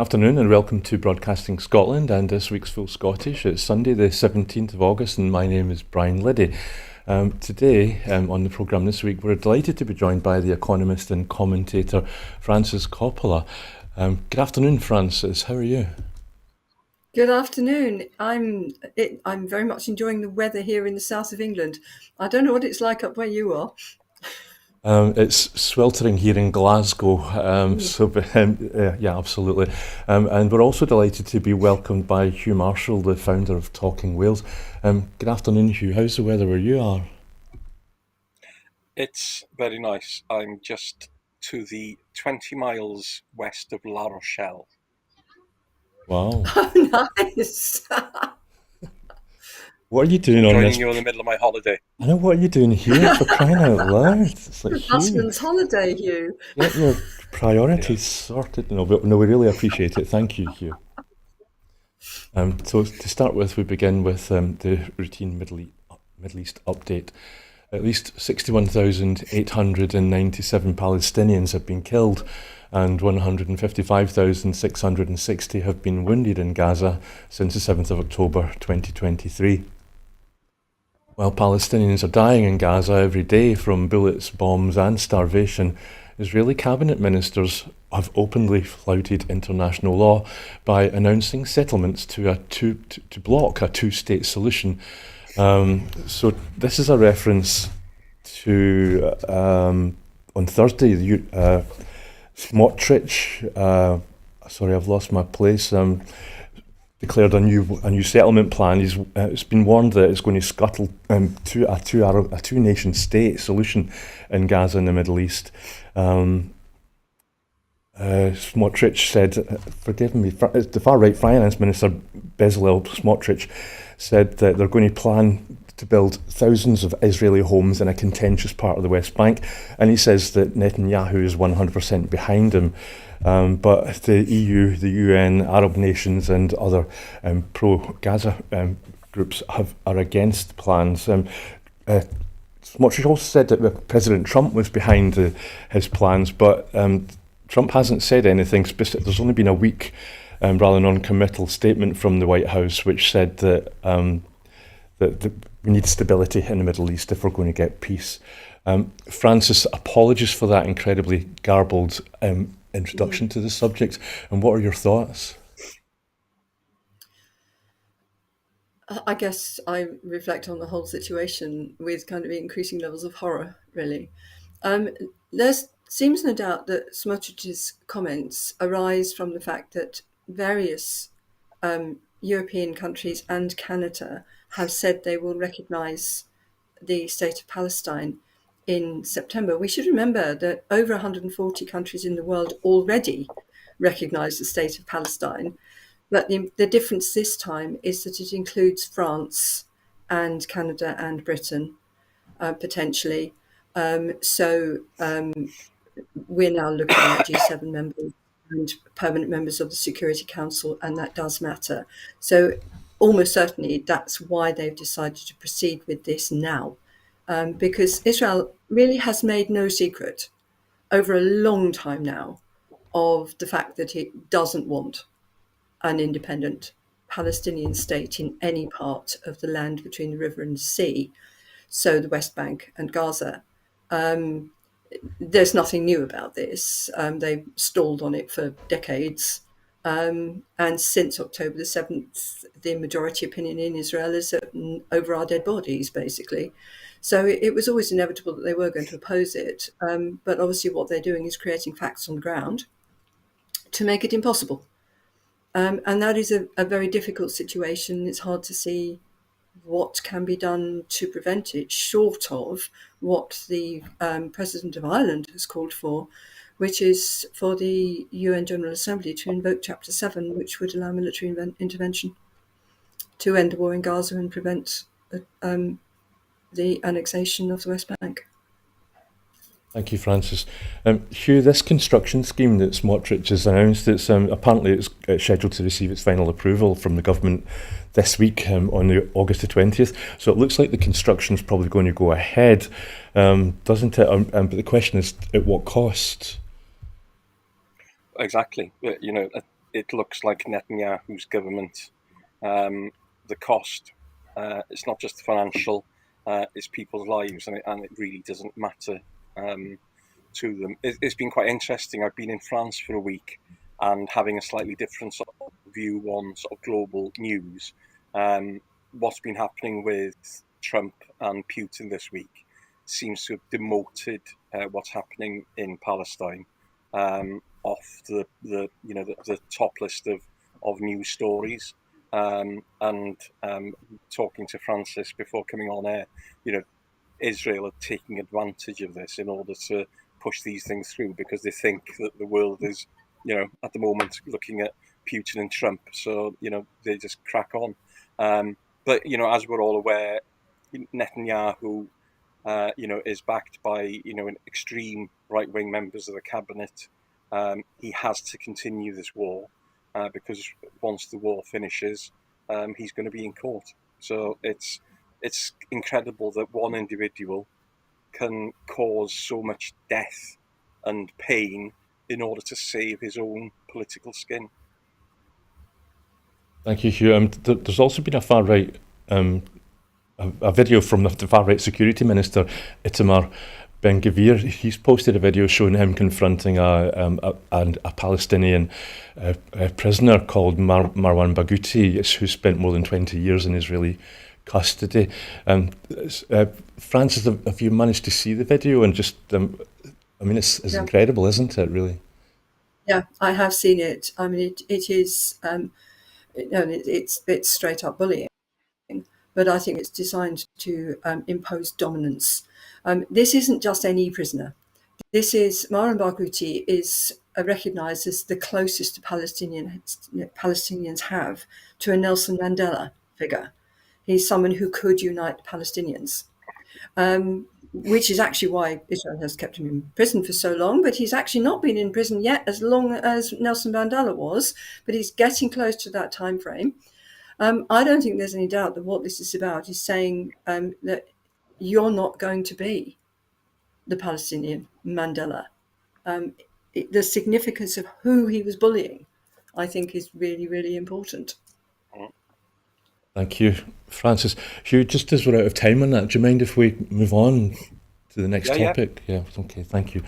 Afternoon and welcome to Broadcasting Scotland and this week's Full Scottish. It's Sunday the 17th of August and my name is Brian Liddy. Today on the programme this week we're delighted to be joined by the economist and commentator Francis Coppola. Good afternoon, Francis. How are you? Good afternoon. I'm very much enjoying the weather here in the south of England. I don't know what it's like up where you are. It's sweltering here in Glasgow, Mm. yeah, absolutely. And we're also delighted to be welcomed by Huw Marshall, the founder of Talking Wales. Good afternoon, Huw. How's the weather where you are? It's very nice. I'm just to the 20 miles west of La Rochelle. Wow. Oh, nice. What are you So doing I'm on joining this? you in the middle of my holiday. I know what are you doing here for crying out loud. It's like, Huw, Husband's holiday, Hugh. get your Yeah. priorities sorted. No, but no, we really appreciate it. Thank you, Huw. So to start with, we begin with the routine Middle East update. At least 61,897 Palestinians have been killed and 155,660 have been wounded in Gaza since the 7th of October 2023. While Palestinians are dying in Gaza every day from bullets, bombs and starvation, Israeli cabinet ministers have openly flouted international law by announcing settlements to block a two-state solution. So this is a reference to on Thursday, Smotrich. Sorry, I've lost my place. Declared a new settlement plan. It's been warned that it's going to scuttle a two nation state solution in Gaza and the Middle East. Smotrich said, forgive me, the far right finance minister Bezalel Smotrich said that they're going to plan to build thousands of Israeli homes in a contentious part of the West Bank, and he says that Netanyahu is 100% behind him. But the EU, the UN, Arab nations, and other pro-Gaza groups are against plans. Smotrich also said that President Trump was behind his plans, but Trump hasn't said anything specific. There's only been a weak, rather non-committal statement from the White House, which said that we need stability in the Middle East if we're going to get peace. Francis, apologies for that incredibly garbled introduction to the subject. And what are your thoughts? I guess I reflect on the whole situation with kind of increasing levels of horror, really. Um, there seems no doubt that Smotrich's comments arise from the fact that various European countries and Canada have said they will recognise the state of Palestine in September. We should remember that over 140 countries in the world already recognise the state of Palestine. But the difference this time is that it includes France and Canada and Britain, potentially. So we're now looking at G7 members and permanent members of the Security Council, and that does matter. So almost certainly that's why they've decided to proceed with this now, because Israel really has made no secret over a long time now of the fact that it doesn't want an independent Palestinian state in any part of the land between the river and the sea, so the West Bank and Gaza. Um, there's nothing new about this. They've stalled on it for decades. And since October the 7th, the majority opinion in Israel is over our dead bodies, basically. So it was always inevitable that they were going to oppose it. But obviously, what they're doing is creating facts on the ground to make it impossible. And that is a very difficult situation. It's hard to see what can be done to prevent it, short of what the President of Ireland has called for, which is for the UN General Assembly to invoke Chapter 7, which would allow military intervention to end the war in Gaza and prevent the annexation of the West Bank. Thank you, Francis. Hugh, this construction scheme that Smotrich has announced, apparently it's scheduled to receive its final approval from the government this week on the August the 20th. So it looks like the construction is probably going to go ahead, doesn't it? But the question is, at what cost? Exactly. it looks like Netanyahu's government, the cost, it's not just financial, it's people's lives, and it really doesn't matter to them. It's been quite interesting. I've been in France for a week and having a slightly different sort of view on sort of global news. What's been happening with Trump and Putin this week seems to have demoted what's happening in Palestine off the top list of news stories. And talking to Francis before coming on air, Israel are taking advantage of this in order to push these things through, because they think that the world is, at the moment looking at Putin and Trump. So, they just crack on. But, as we're all aware, Netanyahu, is backed by, an extreme right-wing members of the cabinet. He has to continue this war because once the war finishes, he's going to be in court. So it's incredible that one individual can cause so much death and pain in order to save his own political skin. Thank you, Hugh. There's also been a far-right a video from the far-right security minister, Itamar Ben-Gvir. He's posted a video showing him confronting a Palestinian prisoner called Marwan Barghouti, who spent more than 20 years in Israeli custody. Francis, have you managed to see the video? And just, it's Yeah. incredible, isn't it, really? Yeah, I have seen it. I mean, it is, it's straight up bullying, but I think it's designed to impose dominance. This isn't just any prisoner. This is Marwan Barghouti is recognised as the closest Palestinians have to a Nelson Mandela figure. He's someone who could unite Palestinians, which is actually why Israel has kept him in prison for so long. But he's actually not been in prison yet as long as Nelson Mandela was, but he's getting close to that time frame. I don't think there's any doubt that what this is about is saying that you're not going to be the Palestinian Mandela. The significance of who he was bullying, I think, is really, really important. Thank you, Francis. Hugh, just as we're out of time on that, do you mind if we move on to the next topic? Yeah, okay, thank you.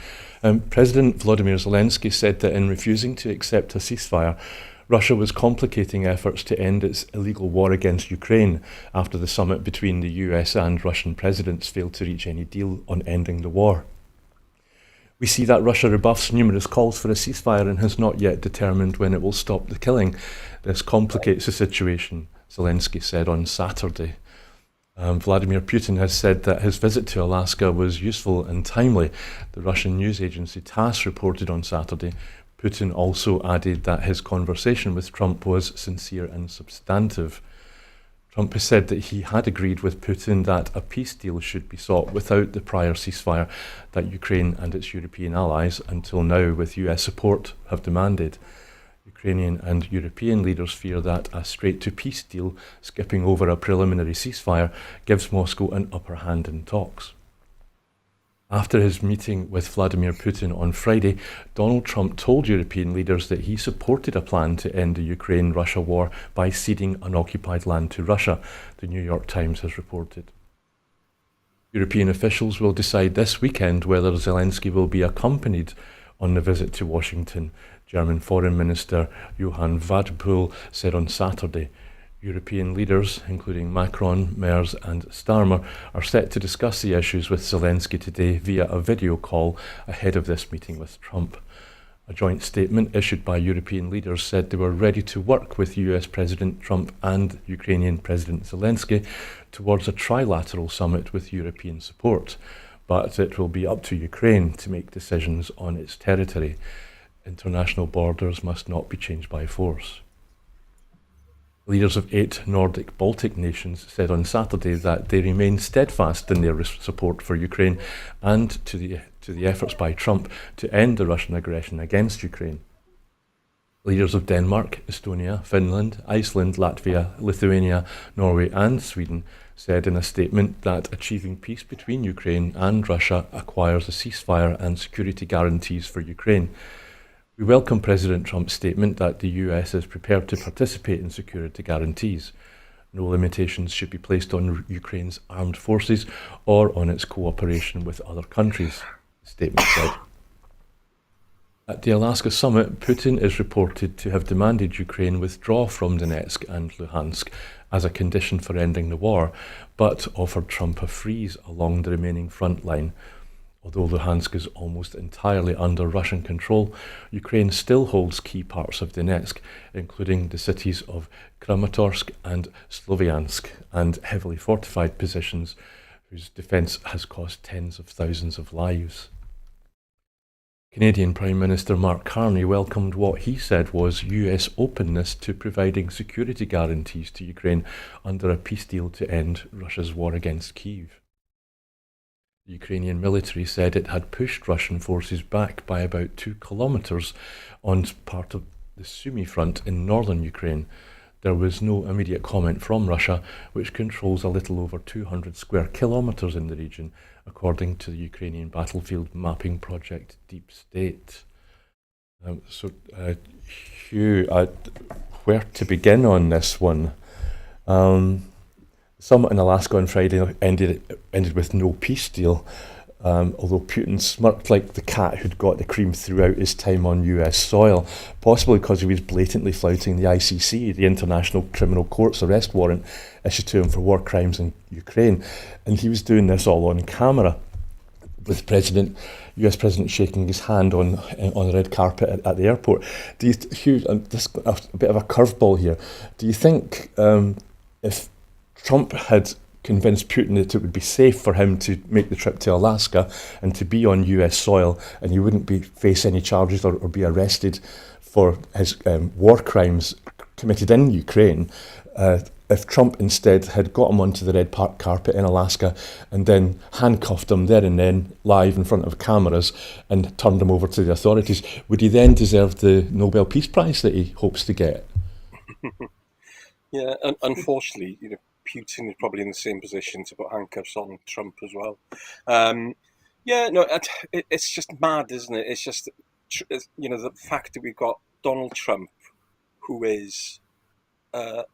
President Volodymyr Zelensky said that in refusing to accept a ceasefire, Russia was complicating efforts to end its illegal war against Ukraine after the summit between the US and Russian presidents failed to reach any deal on ending the war. We see that Russia rebuffs numerous calls for a ceasefire and has not yet determined when it will stop the killing. This complicates the situation, Zelensky said on Saturday. Vladimir Putin has said that his visit to Alaska was useful and timely. The Russian news agency TASS reported on Saturday. Putin also added that his conversation with Trump was sincere and substantive. Trump has said that he had agreed with Putin that a peace deal should be sought without the prior ceasefire that Ukraine and its European allies, until now with US support, have demanded. Ukrainian and European leaders fear that a straight-to-peace deal, skipping over a preliminary ceasefire, gives Moscow an upper hand in talks. After his meeting with Vladimir Putin on Friday, Donald Trump told European leaders that he supported a plan to end the Ukraine-Russia war by ceding unoccupied land to Russia, the New York Times has reported. European officials will decide this weekend whether Zelensky will be accompanied on the visit to Washington. German Foreign Minister Johann Wadephul said on Saturday. European leaders, including Macron, Merz and Starmer, are set to discuss the issues with Zelensky today via a video call ahead of this meeting with Trump. A joint statement issued by European leaders said they were ready to work with US President Trump and Ukrainian President Zelensky towards a trilateral summit with European support, but it will be up to Ukraine to make decisions on its territory. International borders must not be changed by force. Leaders of 8 Nordic Baltic nations said on Saturday that they remain steadfast in their support for Ukraine and to the efforts by Trump to end the Russian aggression against Ukraine. Leaders of Denmark, Estonia, Finland, Iceland, Latvia, Lithuania, Norway and Sweden said in a statement that achieving peace between Ukraine and Russia acquires a ceasefire and security guarantees for Ukraine. We welcome President Trump's statement that the US is prepared to participate in security guarantees. No limitations should be placed on Ukraine's armed forces or on its cooperation with other countries, the statement said. At the Alaska summit, Putin is reported to have demanded Ukraine withdraw from Donetsk and Luhansk as a condition for ending the war, but offered Trump a freeze along the remaining front line. Although Luhansk is almost entirely under Russian control, Ukraine still holds key parts of Donetsk, including the cities of Kramatorsk and Sloviansk, and heavily fortified positions whose defence has cost tens of thousands of lives. Canadian Prime Minister Mark Carney welcomed what he said was US openness to providing security guarantees to Ukraine under a peace deal to end Russia's war against Kyiv. The Ukrainian military said it had pushed Russian forces back by about 2 kilometres on part of the Sumy front in northern Ukraine. There was no immediate comment from Russia, which controls a little over 200 square kilometres in the region, according to the Ukrainian battlefield mapping project Deep State. Huw, where to begin on this one? Summit in Alaska on Friday ended with no peace deal, although Putin smirked like the cat who'd got the cream throughout his time on US soil, possibly because he was blatantly flouting the ICC, the International Criminal Court's arrest warrant issued to him for war crimes in Ukraine. And he was doing this all on camera, with US President shaking his hand on the red carpet at the airport. Huw, this a bit of a curveball here. Do you think if Trump had convinced Putin that it would be safe for him to make the trip to Alaska and to be on US soil, and he wouldn't face any charges or be arrested for his war crimes committed in Ukraine, if Trump instead had got him onto the red carpet in Alaska and then handcuffed him there and then live in front of cameras and turned him over to the authorities, would he then deserve the Nobel Peace Prize that he hopes to get? Yeah, unfortunately, Putin is probably in the same position to put handcuffs on Trump as well. It's just mad, isn't it? It's just, the fact that we've got Donald Trump, who is an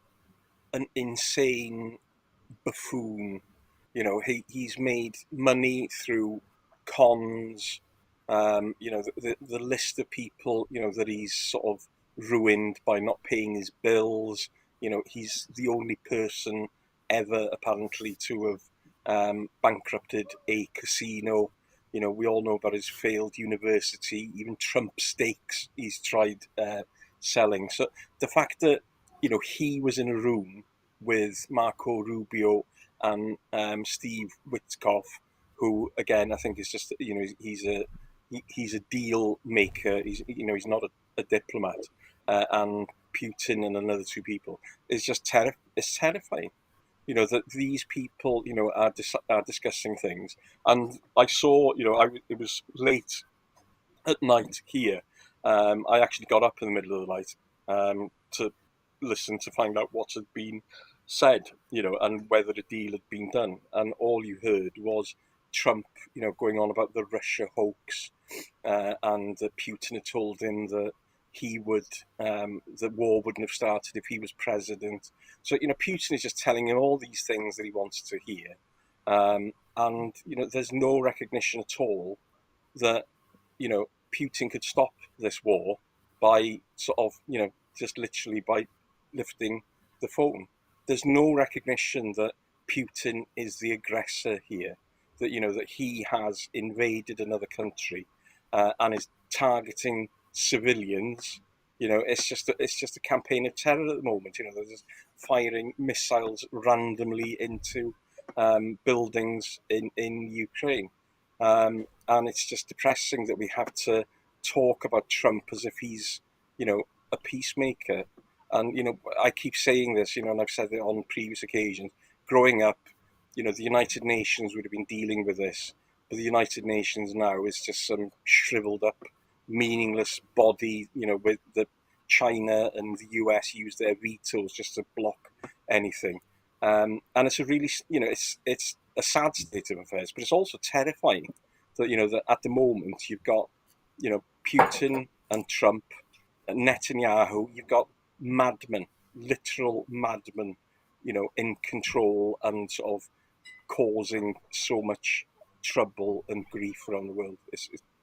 insane buffoon. He's made money through cons. The list of people, that he's sort of ruined by not paying his bills. He's the only person ever apparently to have bankrupted a casino. We all know about his failed university, even Trump steaks he's tried selling. So the fact that, he was in a room with Marco Rubio and Steve Witkoff, who again I think is just, he's a deal maker. He's not a diplomat, and Putin and another 2 people is just it's terrifying. That these people, are discussing things. And I saw, it was late at night here. I actually got up in the middle of the night to listen to find out what had been said, and whether a deal had been done. And all you heard was Trump, going on about the Russia hoax, and that Putin had told him that the war wouldn't have started if he was president. So, Putin is just telling him all these things that he wants to hear. And, there's no recognition at all that, Putin could stop this war by sort of, just literally by lifting the phone. There's no recognition that Putin is the aggressor here, that, that he has invaded another country and is targeting civilians. It's just a campaign of terror at the moment. They're just firing missiles randomly into buildings in Ukraine, and it's just depressing that we have to talk about Trump as if he's a peacemaker. And I keep saying this, and I've said it on previous occasions. Growing up, the United Nations would have been dealing with this, but the United Nations now is just some shriveled up, meaningless body, with the China and the US use their vetoes just to block anything. And it's a really, it's a sad state of affairs, but it's also terrifying that, that at the moment you've got, Putin and Trump, Netanyahu, you've got madmen, literal madmen, in control and sort of causing so much trouble and grief around the world.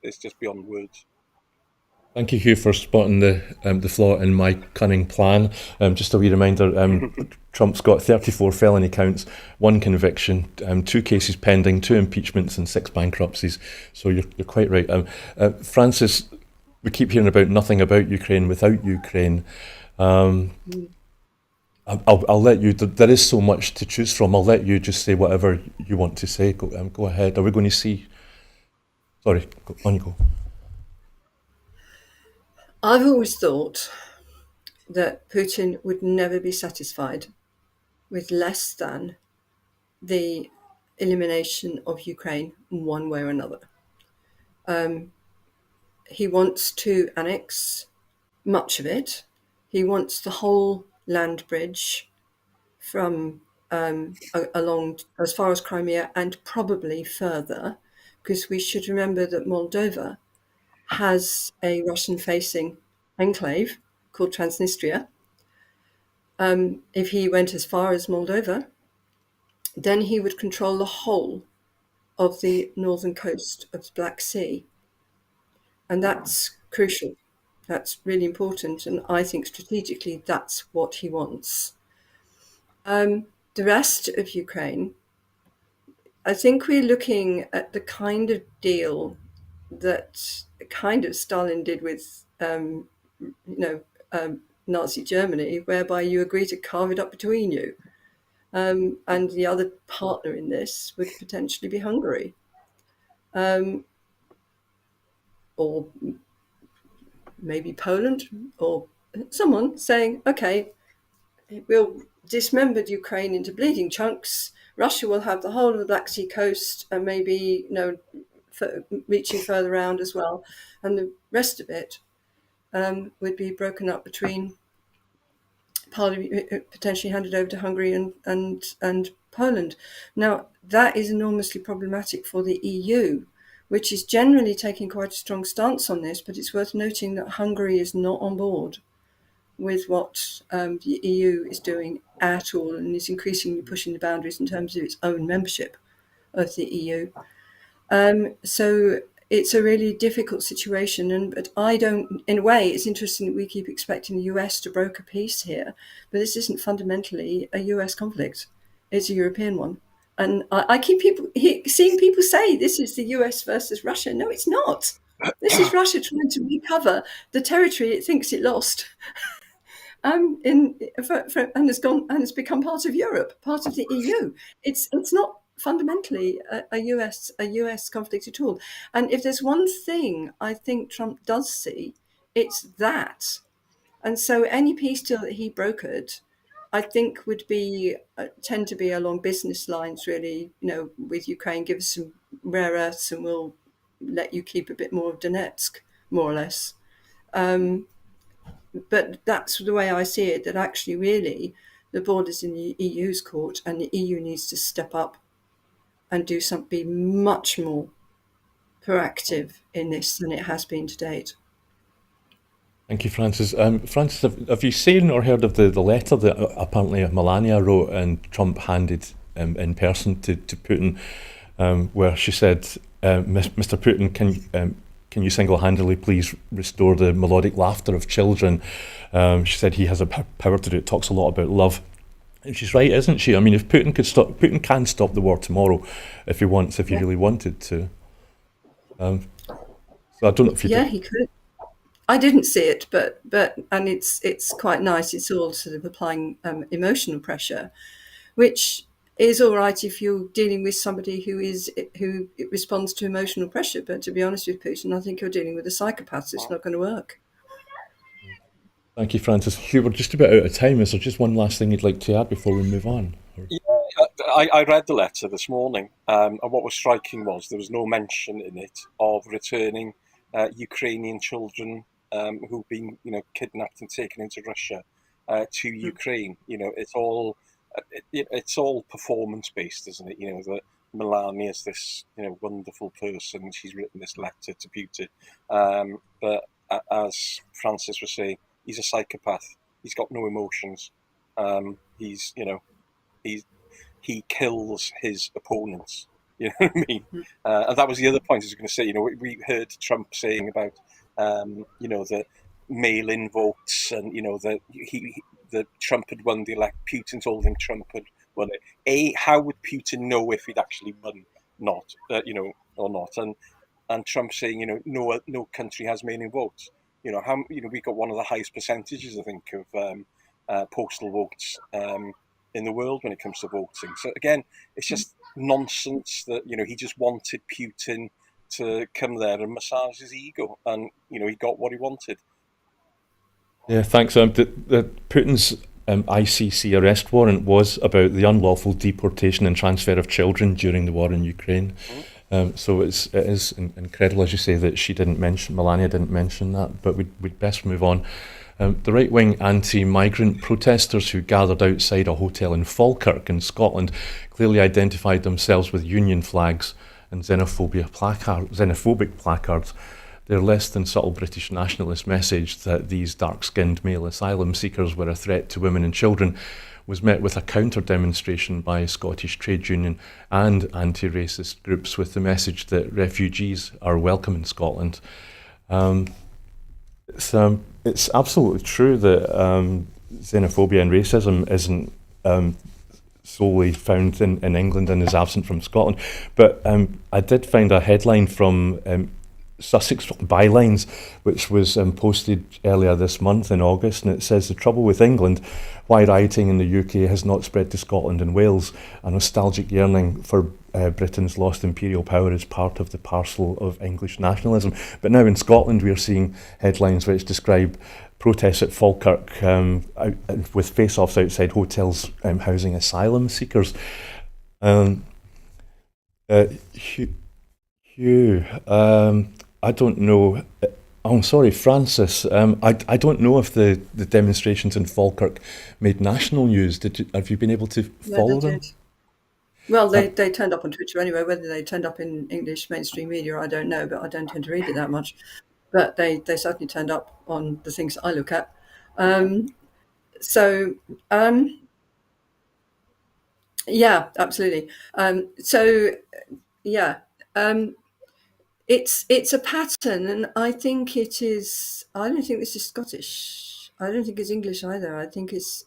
It's just beyond words. Thank you, Hugh, for spotting the flaw in my cunning plan. Just a wee reminder, Trump's got 34 felony counts, 1 conviction, 2 cases pending, 2 impeachments and 6 bankruptcies. So you're quite right. Francis, we keep hearing about nothing about Ukraine without Ukraine. I'll let you, there is so much to choose from. I'll let you just say whatever you want to say. Go ahead. Are we going to see... Sorry, on you go. I've always thought that Putin would never be satisfied with less than the elimination of Ukraine one way or another. He wants to annex much of it. He wants the whole land bridge from along as far as Crimea and probably further, because we should remember that Moldova has a Russian-facing enclave called Transnistria. If he went as far as Moldova, then he would control the whole of the northern coast of the Black Sea. And that's crucial. That's really important. And I think strategically, that's what he wants. The rest of Ukraine, I think we're looking at the kind of deal that kind of Stalin did with, Nazi Germany, whereby you agree to carve it up between you. And the other partner in this would potentially be Hungary. Or maybe Poland, or someone saying, okay, we'll dismember Ukraine into bleeding chunks. Russia will have the whole of the Black Sea coast and maybe, reaching further around as well. And the rest of it would be broken up between, potentially handed over to Hungary and Poland. Now, that is enormously problematic for the EU, which is generally taking quite a strong stance on this, but it's worth noting that Hungary is not on board with what the EU is doing at all, and is increasingly pushing the boundaries in terms of its own membership of the EU. So it's a really difficult situation, but I don't, in a way, it's interesting that we keep expecting the US to broker peace here, but this isn't fundamentally a US conflict. It's a European one. And I keep seeing people say this is the US versus Russia. No, it's not. This is Russia trying to recover the territory it thinks it lost. And has become part of Europe, part of the EU. It's not fundamentally a US conflict at all. And if there's one thing I think Trump does see, it's that. And so any peace deal that he brokered, I think would be tend to be along business lines, really. With Ukraine, give us some rare earths, and we'll let you keep a bit more of Donetsk, more or less. But that's the way I see it, that actually really the ball is in the EU's court, and the EU needs to step up and do something, be much more proactive in this than it has been to date. Thank you, Francis. Francis, have you seen or heard of the letter that apparently Melania wrote and Trump handed in person to Putin, where she said, Mr. Putin, can you single-handedly please restore the melodic laughter of children? She said he has a power to do it. Talks a lot about love. And she's right, isn't she? I mean, if Putin can stop the war tomorrow if he wants, if he really wanted to. So I don't know if you... Yeah, he could. I didn't see it, but and it's quite nice. It's all sort of applying emotional pressure, which is all right if you're dealing with somebody who responds to emotional pressure. But to be honest with Putin, I think you're dealing with a psychopath. So it's not going to work. Thank you, Francis. Hugh, we're just about out of time. Is there just one last thing you'd like to add before we move on? Yeah, I read the letter this morning, and what was striking was there was no mention in it of returning Ukrainian children who've been, kidnapped and taken into Russia to Ukraine. It's all performance based, isn't it? That Melania's this wonderful person. She's written this letter to Putin, but as Francis was saying, he's a psychopath. He's got no emotions. He's, he kills his opponents. You know what I mean? And that was the other point I was going to say. We heard Trump saying about, the mail-in votes, and that Trump had won the election. Putin told him Trump had won it. How would Putin know if he'd actually won, or not? And Trump saying, no country has mail-in votes. We got one of the highest percentages, I think, of postal votes in the world when it comes to voting. So again, it's just nonsense that he just wanted Putin to come there and massage his ego, and he got what he wanted. Yeah, thanks. The Putin's ICC arrest warrant was about the unlawful deportation and transfer of children during the war in Ukraine. So it is incredible, as you say, that Melania didn't mention that, but we'd best move on. The right-wing anti-migrant protesters who gathered outside a hotel in Falkirk in Scotland clearly identified themselves with union flags and xenophobic placards. Their less than subtle British nationalist message that these dark-skinned male asylum seekers were a threat to women and children was met with a counter-demonstration by a Scottish trade union and anti-racist groups with the message that refugees are welcome in Scotland. It's absolutely true that xenophobia and racism isn't solely found in England and is absent from Scotland. But I did find a headline from Sussex Bylines, which was posted earlier this month in August, and it says, "The trouble with England, why rioting in the UK has not spread to Scotland and Wales. A nostalgic yearning for Britain's lost imperial power is part of the parcel of English nationalism." But now in Scotland we are seeing headlines which describe protests at Falkirk with face-offs outside hotels housing asylum seekers. Huw, I don't know. I'm sorry, Francis. I don't know if the demonstrations in Falkirk made national news. Have you been able to follow them? Did. Well, they turned up on Twitter anyway. Whether they turned up in English mainstream media, I don't know, but I don't tend to read it that much. But they certainly turned up on the things I look at. Yeah, absolutely. It's a pattern, and I think it is. I don't think this is Scottish. I don't think it's English either. I think it's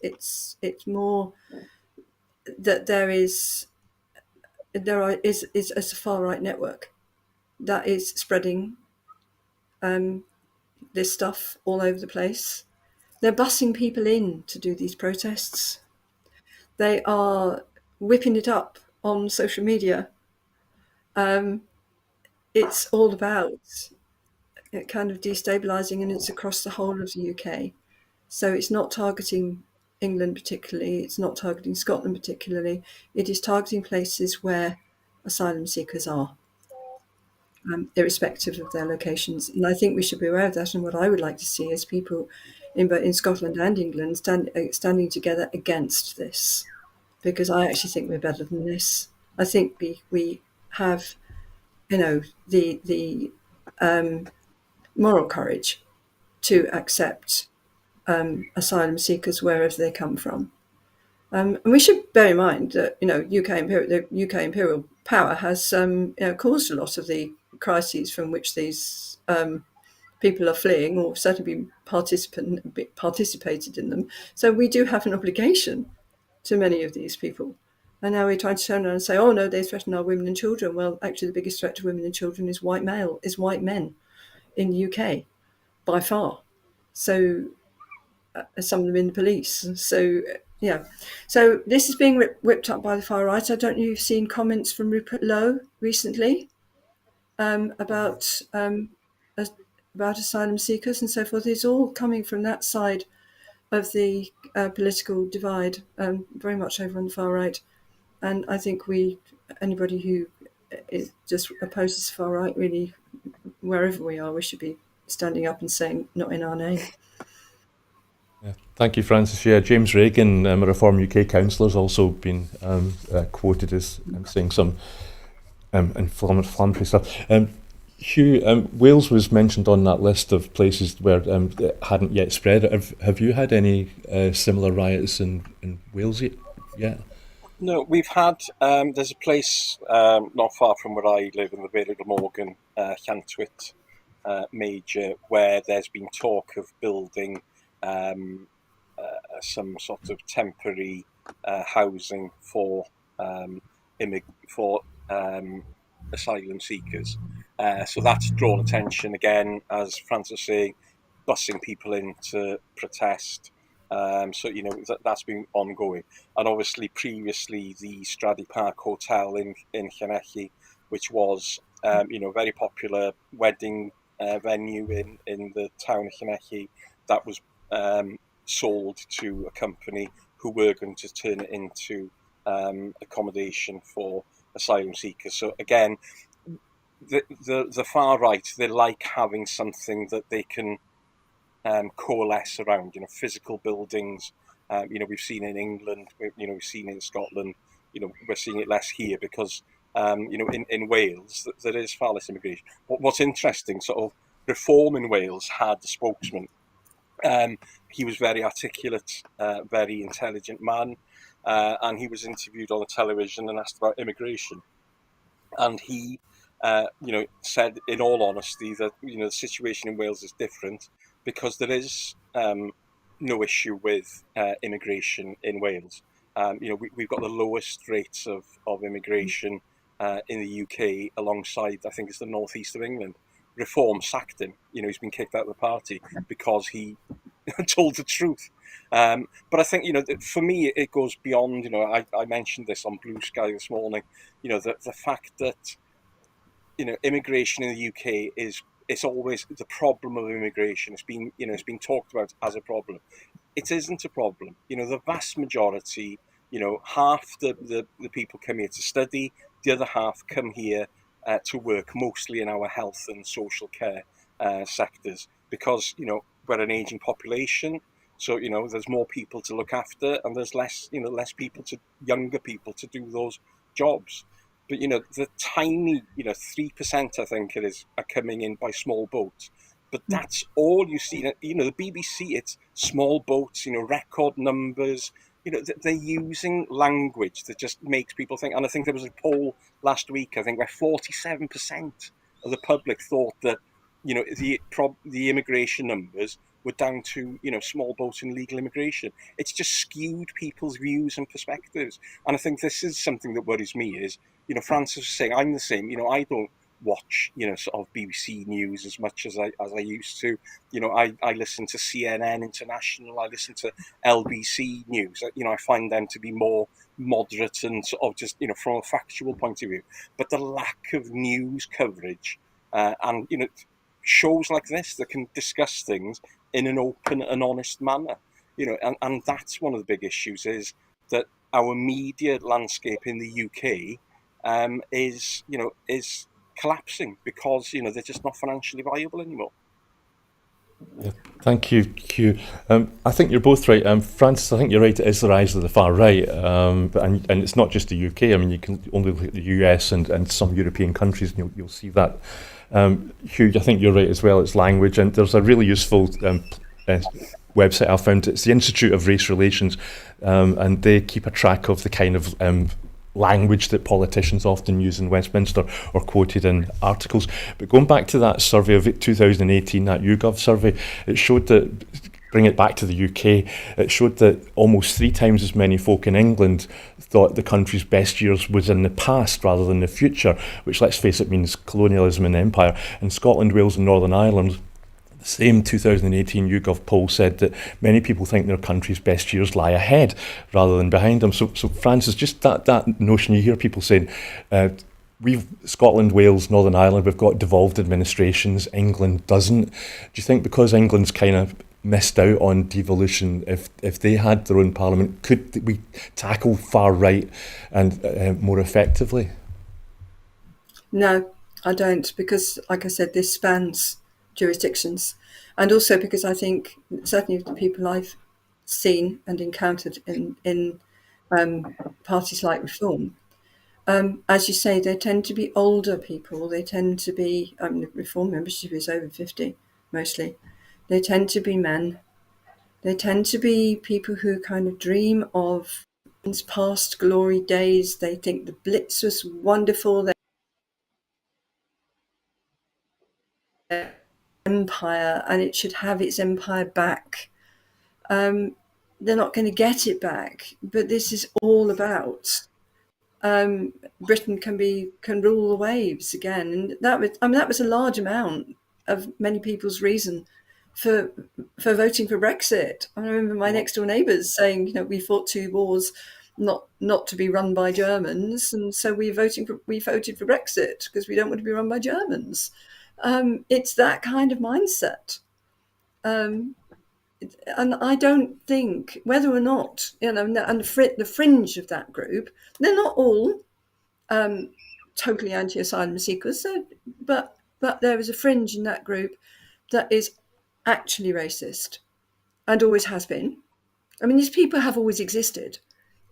more that there is a far right network that is spreading this stuff all over the place. They're bussing people in to do these protests. They are whipping it up on social media. It's all about kind of destabilising, and it's across the whole of the UK. So it's not targeting England particularly, it's not targeting Scotland particularly, it is targeting places where asylum seekers are, irrespective of their locations. And I think we should be aware of that, and what I would like to see is people in Scotland and England standing together against this, because I actually think we're better than this. I think we have, the moral courage to accept asylum seekers wherever they come from. And we should bear in mind that the UK imperial power has caused a lot of the crises from which these people are fleeing, or certainly participated in them. So we do have an obligation to many of these people. And now we're trying to turn around and say, oh no, they threaten our women and children. Well, actually, the biggest threat to women and children is white men in the UK, by far. So some of them in the police. So so this is being whipped up by the far right. I don't know if you've seen comments from Rupert Lowe recently about asylum seekers and so forth. It's all coming from that side of the political divide, very much over on the far right. And I think anybody who just opposes far right, really, wherever we are, we should be standing up and saying, not in our name. Yeah. Thank you, Francis. Yeah, James Reagan, a Reform UK councillor, has also been quoted as saying some inflammatory stuff. Hugh, Wales was mentioned on that list of places where it hadn't yet spread. Have you had any similar riots in Wales yet? Yeah. No, we've had. There's a place not far from where I live in the Vale of Glamorgan, Llantwit Major, where there's been talk of building um, some sort of temporary housing for for um, asylum seekers. So that's drawn attention again, as Francis was saying, busing people in to protest. So that's been ongoing, and obviously previously the Straddy Park Hotel in Llanelli, which was very popular wedding venue in the town of Llanelli, that was sold to a company who were going to turn it into accommodation for asylum seekers. So again, the far right, they like having something that they can coalesce around. Physical buildings. We've seen it in England. We've seen it in Scotland. We're seeing it less here because in Wales there is far less immigration. What's interesting, sort of Reform in Wales had a spokesman. He was very articulate, very intelligent man, and he was interviewed on the television and asked about immigration, and he, said in all honesty that the situation in Wales is different because there is no issue with immigration in Wales. We've got the lowest rates of immigration in the UK, alongside I think it's the northeast of England. Reform sacked him. He's been kicked out of the party because he told the truth. But I think for me it goes beyond. I mentioned this on BlueSky this morning. The fact that immigration in the UK it's always the problem of immigration. It's been talked about as a problem. It isn't a problem. The vast majority, half the people come here to study, the other half come here to work, mostly in our health and social care sectors, because we're an aging population. So there's more people to look after, and there's less people younger people to do those jobs. But the tiny 3%, I think it is, are coming in by small boats. But that's all you see. The BBC, it's small boats, record numbers. They're using language that just makes people think. And I think there was a poll last week, I think, where 47% of the public thought that the immigration numbers were down to small boats and legal immigration. It's just skewed people's views and perspectives. And I think this is something that worries me. Is Francis was saying, I'm the same. I don't watch sort of BBC News as much as I used to. I listen to CNN International. I listen to LBC News. I find them to be more moderate and sort of just from a factual point of view. But the lack of news coverage and shows like this that can discuss things in an open and honest manner, and that's one of the big issues, is that our media landscape in the UK is collapsing because they're just not financially viable anymore. Yeah, thank you, Hugh. I think you're both right. Francis, I think you're right. It is the rise of the far right, and it's not just the UK. I mean, you can only look at the US and some European countries, and you'll see that. Hugh, I think you're right as well. It's language, and there's a really useful website I found. It's the Institute of Race Relations, and they keep a track of the kind of language that politicians often use in Westminster or quoted in articles. But going back to that survey of 2018, that YouGov survey, it showed that, bring it back to the UK, it showed that almost 3 times as many folk in England thought the country's best years was in the past rather than the future, which, let's face it, means colonialism and empire. In Scotland, Wales and Northern Ireland, the same 2018 YouGov poll said that many people think their country's best years lie ahead rather than behind them. So Francis, just that notion, you hear people saying, we've Scotland, Wales, Northern Ireland, we've got devolved administrations, England doesn't. Do you think because England's kind of missed out on devolution, if they had their own parliament, could we tackle far right and more effectively? No, I don't, because, like I said, this spans jurisdictions, and also because I think certainly the people I've seen and encountered in parties like Reform, As you say, they tend to be older people. They tend to be, Reform membership is over 50, mostly. They tend to be men. They tend to be people who kind of dream of past glory days. They think the Blitz was wonderful. Their empire, and it should have its empire back. They're not going to get it back, but this is all about Britain can rule the waves again, and that was a large amount of many people's reason for voting for Brexit. I remember my next door neighbours saying, we fought 2 wars not to be run by Germans, and so we voted for Brexit because we don't want to be run by Germans. It's that kind of mindset. And I don't think whether or not, and the fringe of that group, they're not all totally anti-asylum seekers, but there is a fringe in that group that is actually racist and always has been. I mean, these people have always existed.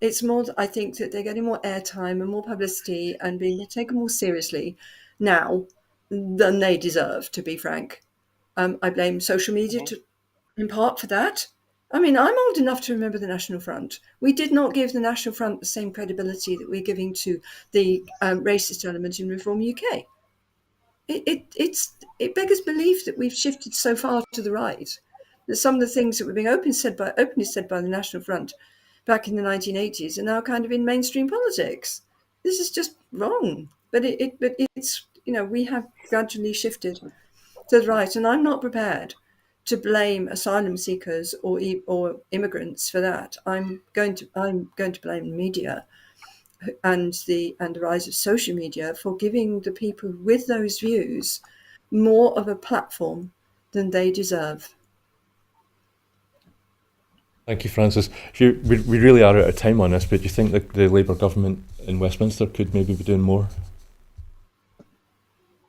It's more, I think, that they're getting more airtime and more publicity and being taken more seriously now than they deserve, to be frank. I blame social media in part for that. I mean, I'm old enough to remember the National Front. We did not give the National Front the same credibility that we're giving to the racist element in Reform UK. It beggars belief that we've shifted so far to the right that some of the things that were being openly said by the National Front back in the 1980s are now kind of in mainstream politics. This is just wrong. But it's we have gradually shifted to the right, and I'm not prepared to blame asylum seekers or immigrants for that. I'm going to blame the media and the rise of social media for giving the people with those views more of a platform than they deserve. Thank you, Frances. We really are out of time on this, but do you think that the Labour government in Westminster could maybe be doing more?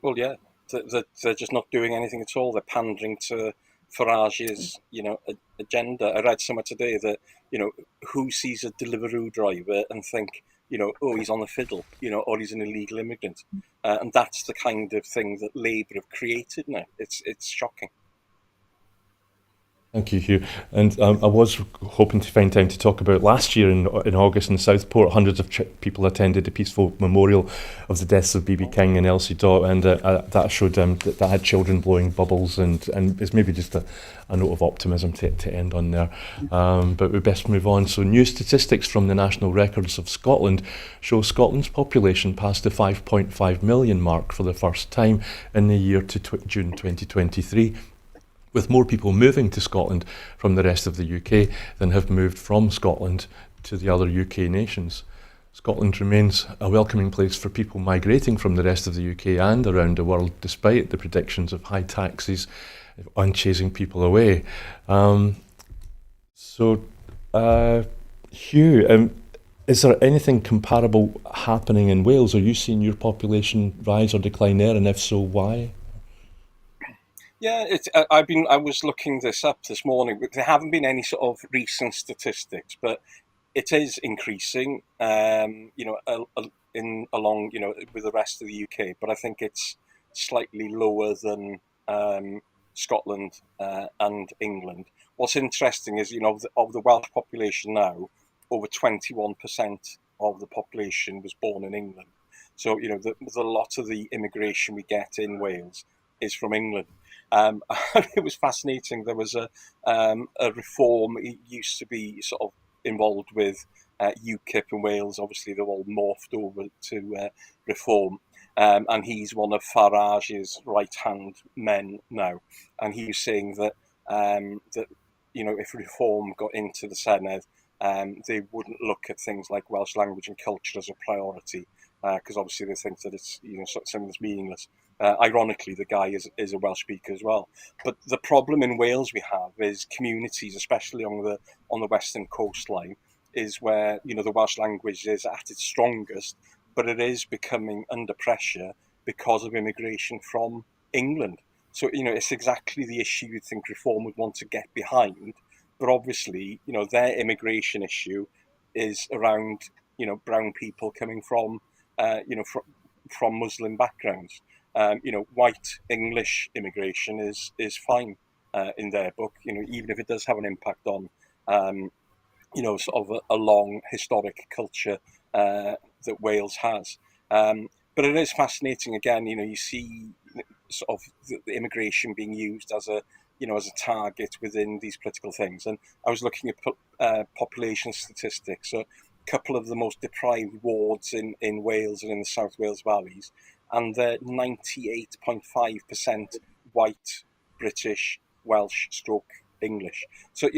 Well, yeah, they're just not doing anything at all. They're pandering to Farage's, agenda. I read somewhere today that, who sees a Deliveroo driver and think, oh, he's on the fiddle, or he's an illegal immigrant. And that's the kind of thing that Labour have created now. It's shocking. Thank you, Hugh. And I was hoping to find time to talk about last year in August in Southport. Hundreds of people attended a peaceful memorial of the deaths of B.B. King and Elsie Dot, and that showed that had children blowing bubbles, and it's maybe just a note of optimism to end on there. But we best move on. So new statistics from the National Records of Scotland show Scotland's population passed the 5.5 million mark for the first time in the year to June 2023. With more people moving to Scotland from the rest of the UK than have moved from Scotland to the other UK nations. Scotland remains a welcoming place for people migrating from the rest of the UK and around the world, despite the predictions of high taxes on chasing people away. Hugh, is there anything comparable happening in Wales? Are you seeing your population rise or decline there, and if so, why? Yeah, I was looking this up this morning, but there haven't been any sort of recent statistics, but it is increasing, along, with the rest of the UK. But I think it's slightly lower than Scotland and England. What's interesting is, of the Welsh population now, over 21% of the population was born in England. So, a lot of the immigration we get in Wales is from England. It was fascinating. There was a reform. He used to be sort of involved with UKIP in Wales. Obviously, they're all morphed over to reform. And he's one of Farage's right-hand men now. And he was saying that if reform got into the Senedd, they wouldn't look at things like Welsh language and culture as a priority, because obviously they think that it's something that's meaningless. Ironically, the guy is a Welsh speaker as well. But the problem in Wales we have is communities, especially on the western coastline, is where the Welsh language is at its strongest, but it is becoming under pressure because of immigration from England. So it's exactly the issue you'd think Reform would want to get behind, but obviously their immigration issue is around brown people coming from from Muslim backgrounds. White English immigration is fine in their book. Even if it does have an impact on sort of a long historic culture that Wales has. But it is fascinating. Again, you see sort of the immigration being used as a target within these political things. And I was looking at population statistics. So a couple of the most deprived wards in Wales and in the South Wales valleys, and they're 98.5% white, British, Welsh, stroke English. So,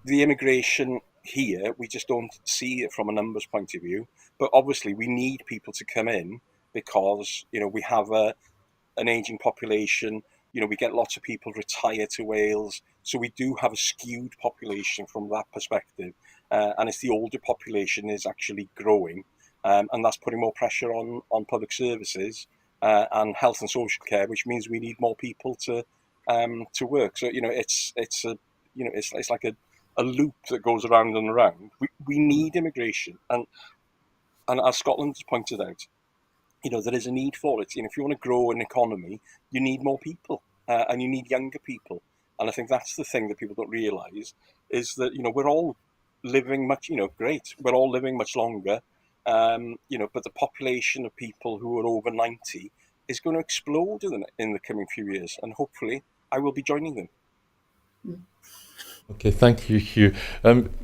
the immigration here, we just don't see it from a numbers point of view. But obviously we need people to come in because, we have an aging population. We get lots of people retire to Wales. So we do have a skewed population from that perspective. And it's the older population is actually growing. And that's putting more pressure on public services and health and social care, which means we need more people to work. So, it's like a loop that goes around and around. We need immigration, and as Scotland has pointed out, there is a need for it. If you want to grow an economy, you need more people, and you need younger people. And I think that's the thing that people don't realise is that we're all living much, great. We're all living much longer, but the population of people who are over 90 is going to explode in the coming few years, and hopefully I will be joining them. Okay, thank you, Hugh.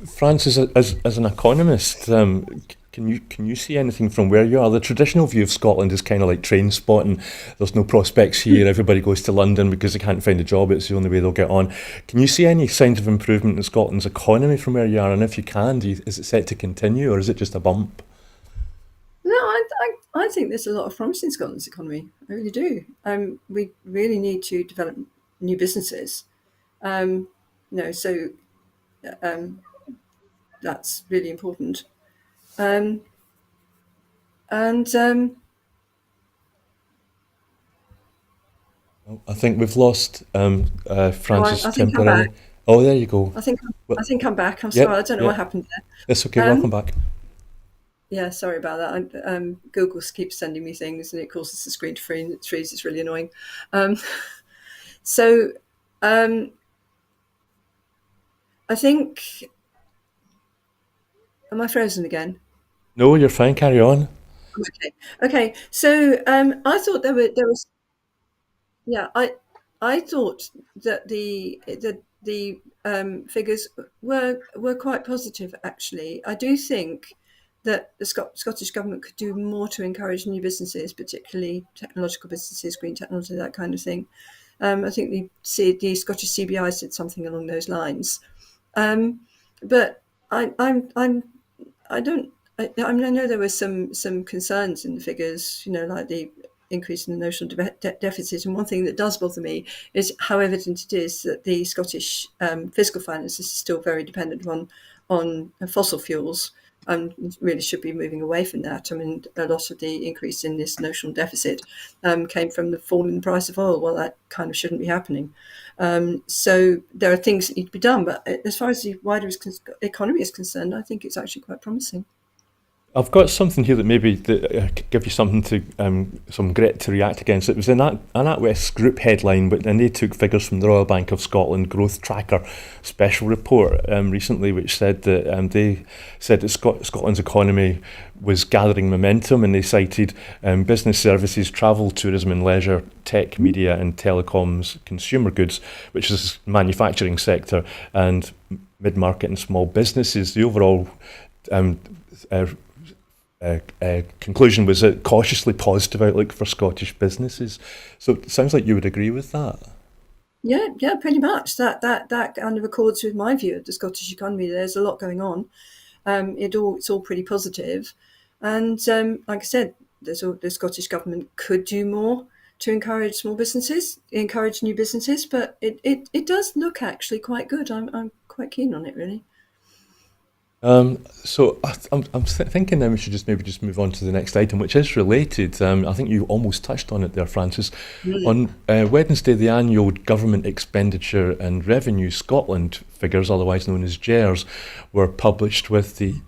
Francis, as an economist, can you see anything from where you are? The traditional view of Scotland is kind of like train spotting. There's no prospects here. Everybody goes to London because they can't find a job. It's the only way they'll get on. Can you see any signs of improvement in Scotland's economy from where you are? And if you can, is it set to continue, or is it just a bump? No, I think there's a lot of promise in Scotland's economy. I really do. We really need to develop new businesses. So that's really important. And I think we've lost Francis I think I'm temporarily. back. Oh, there you go. I think I'm back. I'm Yep, sorry. I don't know what happened there. It's okay. Welcome back. Yeah, sorry about that. Google keeps sending me things, and it causes the screen to freeze. It's really annoying. I think. Am I frozen again? No, you're fine. Carry on. Okay. So I thought there was. Yeah, I thought that the figures were quite positive. Actually, I do think that the Scottish government could do more to encourage new businesses, particularly technological businesses, green technology, that kind of thing. I think the Scottish CBI said something along those lines. But I know there were some concerns in the figures, like the increase in the notional deficit. And one thing that does bother me is how evident it is that the Scottish fiscal finances is still very dependent on fossil fuels, and really should be moving away from that. I mean, a lot of the increase in this notional deficit came from the fall in the price of oil. Well, that kind of shouldn't be happening. So there are things that need to be done. But as far as the wider economy is concerned, I think it's actually quite promising. I've got something here that maybe could give you something to some grit to react against. It was an NatWest Group headline, and they took figures from the Royal Bank of Scotland Growth Tracker special report recently, which said that they said that Scotland's economy was gathering momentum, and they cited business services, travel, tourism and leisure, tech, media and telecoms, consumer goods, which is manufacturing sector, and mid-market and small businesses. The overall conclusion was a cautiously positive outlook for Scottish businesses. So it sounds like you would agree with that. Yeah, pretty much. That kind of accords with my view of the Scottish economy. There's a lot going on. It's all pretty positive, and like I said, the Scottish government could do more to encourage small businesses, encourage new businesses. But it does look actually quite good. I'm quite keen on it, really. So I'm thinking then we should just move on to the next item, which is related. I think you almost touched on it there, Francis. On Wednesday, the annual Government Expenditure and Revenue Scotland figures, otherwise known as GERS, were published with the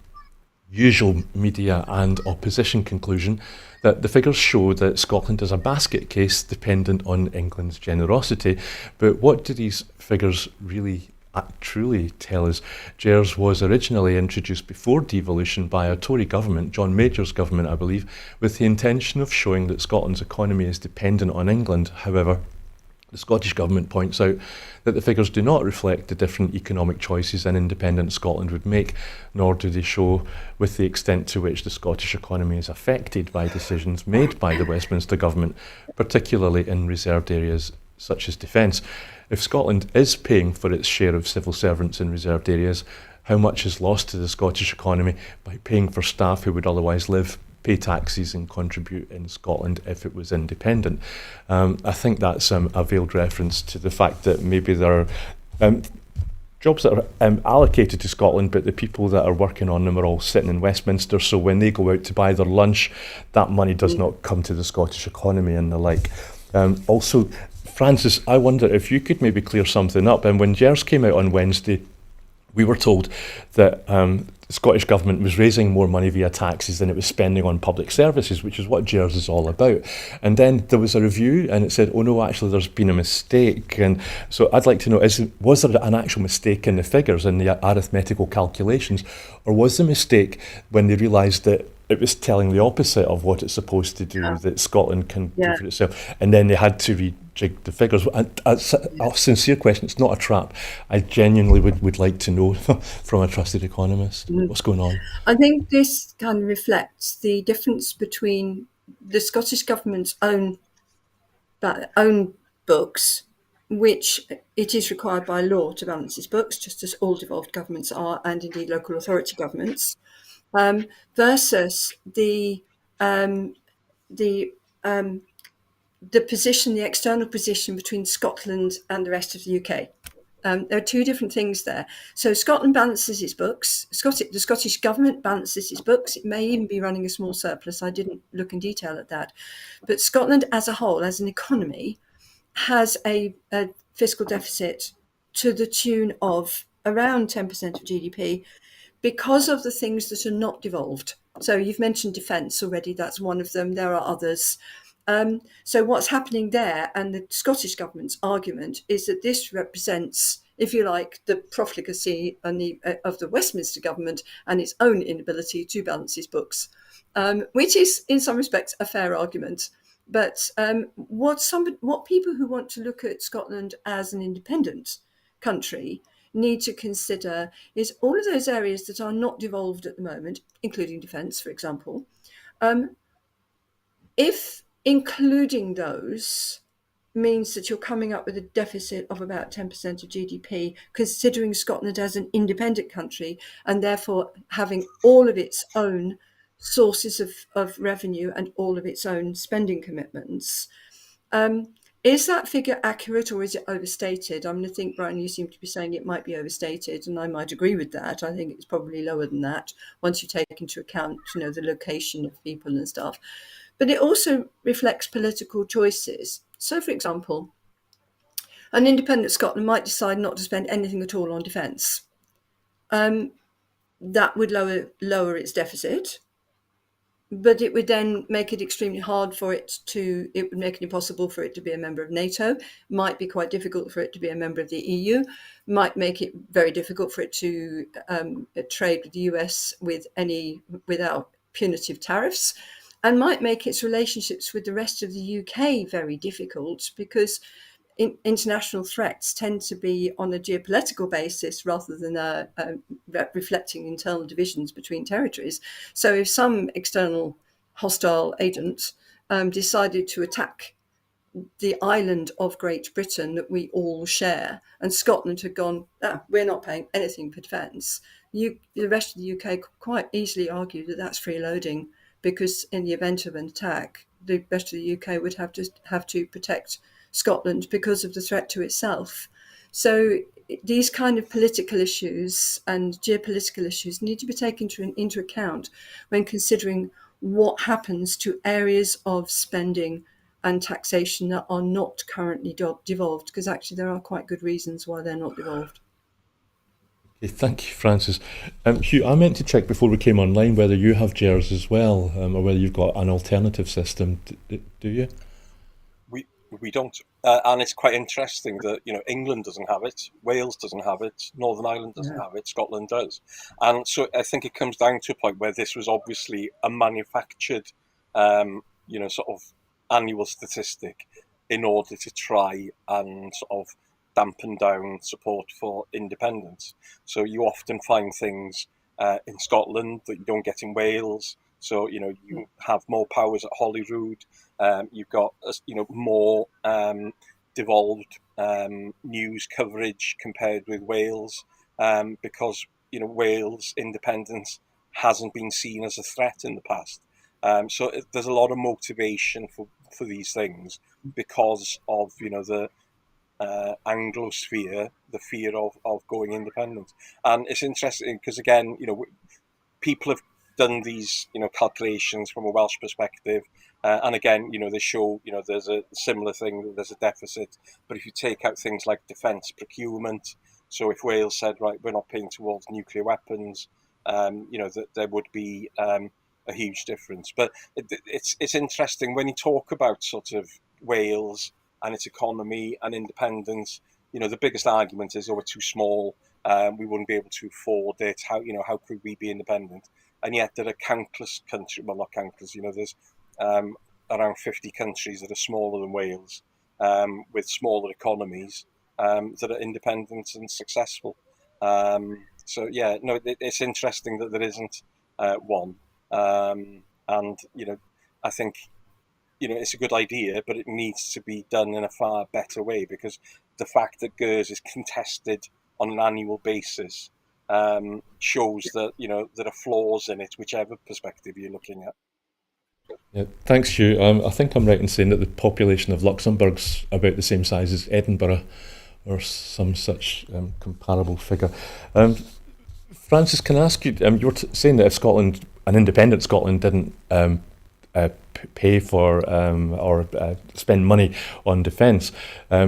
usual media and opposition conclusion that the figures show that Scotland is a basket case dependent on England's generosity. But what do these figures really truly tell us? GERS was originally introduced before devolution by a Tory government, John Major's government, I believe, with the intention of showing that Scotland's economy is dependent on England. However, the Scottish Government points out that the figures do not reflect the different economic choices an independent Scotland would make, nor do they show with the extent to which the Scottish economy is affected by decisions made by the Westminster Government, particularly in reserved areas such as defence. If Scotland is paying for its share of civil servants in reserved areas, how much is lost to the Scottish economy by paying for staff who would otherwise live, pay taxes and contribute in Scotland if it was independent? I think that's a veiled reference to the fact that maybe there are jobs that are allocated to Scotland, but the people that are working on them are all sitting in Westminster, so when they go out to buy their lunch, that money does not come to the Scottish economy and the like. Also, Francis, I wonder if you could maybe clear something up. And when GERS came out on Wednesday, we were told that the Scottish Government was raising more money via taxes than it was spending on public services, which is what GERS is all about. And then there was a review and it said, oh no, actually there's been a mistake. And so I'd like to know, was there an actual mistake in the figures, in the arithmetical calculations, or was the mistake when they realised that it was telling the opposite of what it's supposed to do, that Scotland can do for itself, and then they had to rejig the figures? And a sincere question, it's not a trap. I genuinely would like to know from a trusted economist what's going on. I think this kind of reflects the difference between the Scottish Government's own books, which it is required by law to balance its books, just as all devolved governments are, and indeed local authority governments, versus the position, the external position between Scotland and the rest of the UK. There are two different things there. So Scotland balances its books. The Scottish Government balances its books. It may even be running a small surplus. I didn't look in detail at that. But Scotland as a whole, as an economy, has a fiscal deficit to the tune of around 10% of GDP, because of the things that are not devolved. So you've mentioned defence already, that's one of them. There are others. So what's happening there, and the Scottish Government's argument, is that this represents, if you like, the profligacy of the Westminster Government and its own inability to balance its books, which is in some respects a fair argument. But what people who want to look at Scotland as an independent country need to consider is all of those areas that are not devolved at the moment, including defence, for example. If including those means that you're coming up with a deficit of about 10% of GDP, considering Scotland as an independent country and therefore having all of its own sources of revenue and all of its own spending commitments, is that figure accurate or is it overstated? I'm going to think, Brian, you seem to be saying it might be overstated, and I might agree with that. I think it's probably lower than that once you take into account, the location of people and stuff. But it also reflects political choices. So, for example, an independent Scotland might decide not to spend anything at all on defence. That would lower its deficit. But it would then make it extremely hard it would make it impossible for it to be a member of NATO, might be quite difficult for it to be a member of the EU, might make it very difficult for it to trade with the US without punitive tariffs, and might make its relationships with the rest of the UK very difficult, because international threats tend to be on a geopolitical basis rather than reflecting internal divisions between territories. So if some external hostile agent decided to attack the island of Great Britain that we all share, and Scotland had gone, we're not paying anything for defence, the rest of the UK could quite easily argue that that's freeloading, because in the event of an attack, the rest of the UK would have to protect Scotland because of the threat to itself. So these kind of political issues and geopolitical issues need to be taken into account when considering what happens to areas of spending and taxation that are not currently devolved, because actually there are quite good reasons why they're not devolved. Okay, thank you, Francis. Hugh, I meant to check before we came online whether you have GERS as well, or whether you've got an alternative system. Do you? We we don't, and it's quite interesting that England doesn't have it, Wales doesn't have it, Northern Ireland doesn't Yeah. have it, Scotland does, and so I think it comes down to a point where this was obviously a manufactured, sort of annual statistic in order to try and sort of dampen down support for independence. So you often find things in Scotland that you don't get in Wales. So you have more powers at Holyrood. You've got more devolved news coverage compared with Wales, because Wales independence hasn't been seen as a threat in the past. So there's a lot of motivation for these things because of the Anglosphere, the fear of going independent. And it's interesting because again, people have done these calculations from a Welsh perspective, and again, they show there's a similar thing. There's a deficit, but if you take out things like defence procurement, so if Wales said, right, we're not paying towards nuclear weapons, that there would be a huge difference. But it's interesting when you talk about sort of Wales and its economy and independence. The biggest argument is, oh, we're too small. We wouldn't be able to afford it. How could we be independent? And yet there are countless countries, well, not countless, there's around 50 countries that are smaller than Wales, with smaller economies, that are independent and successful. So yeah, no, it's interesting that there isn't one. And I think it's a good idea, but it needs to be done in a far better way, because the fact that GERS is contested on an annual basis shows that there are flaws in it, whichever perspective you're looking at. Yeah, thanks, Hugh. I think I'm right in saying that the population of Luxembourg's about the same size as Edinburgh, or some such comparable figure. Francis, can I ask you? You were saying that if Scotland, an independent Scotland, didn't pay for or spend money on defence. I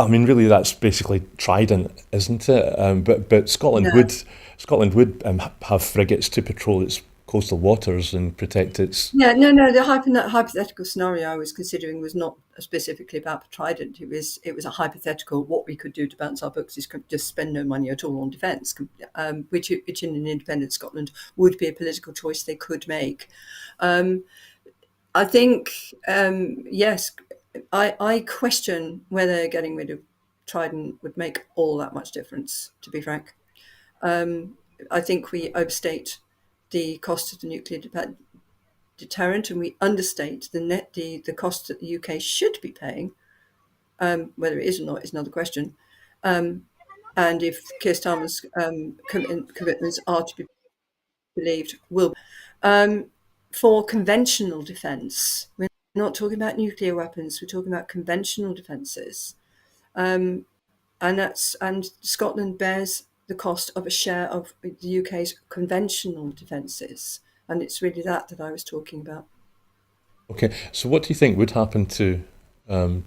mean, really, that's basically Trident, isn't it? But Scotland Yeah. would have frigates to patrol its coastal waters and protect its. Yeah, no. The hypothetical scenario I was considering was not specifically about Trident. It was a hypothetical. What we could do to balance our books is just spend no money at all on defence, which in an independent Scotland would be a political choice they could make. I think yes. I question whether getting rid of Trident would make all that much difference, to be frank. I think we overstate the cost of the nuclear deterrent, and we understate the cost that the UK should be paying. Whether it is or not is another question. And if Keir Starmer's commitments are to be believed, will for conventional defence. We're not talking about nuclear weapons. We're talking about conventional defences, and Scotland bears the cost of a share of the UK's conventional defences, and it's really that I was talking about. Okay, so what do you think would happen to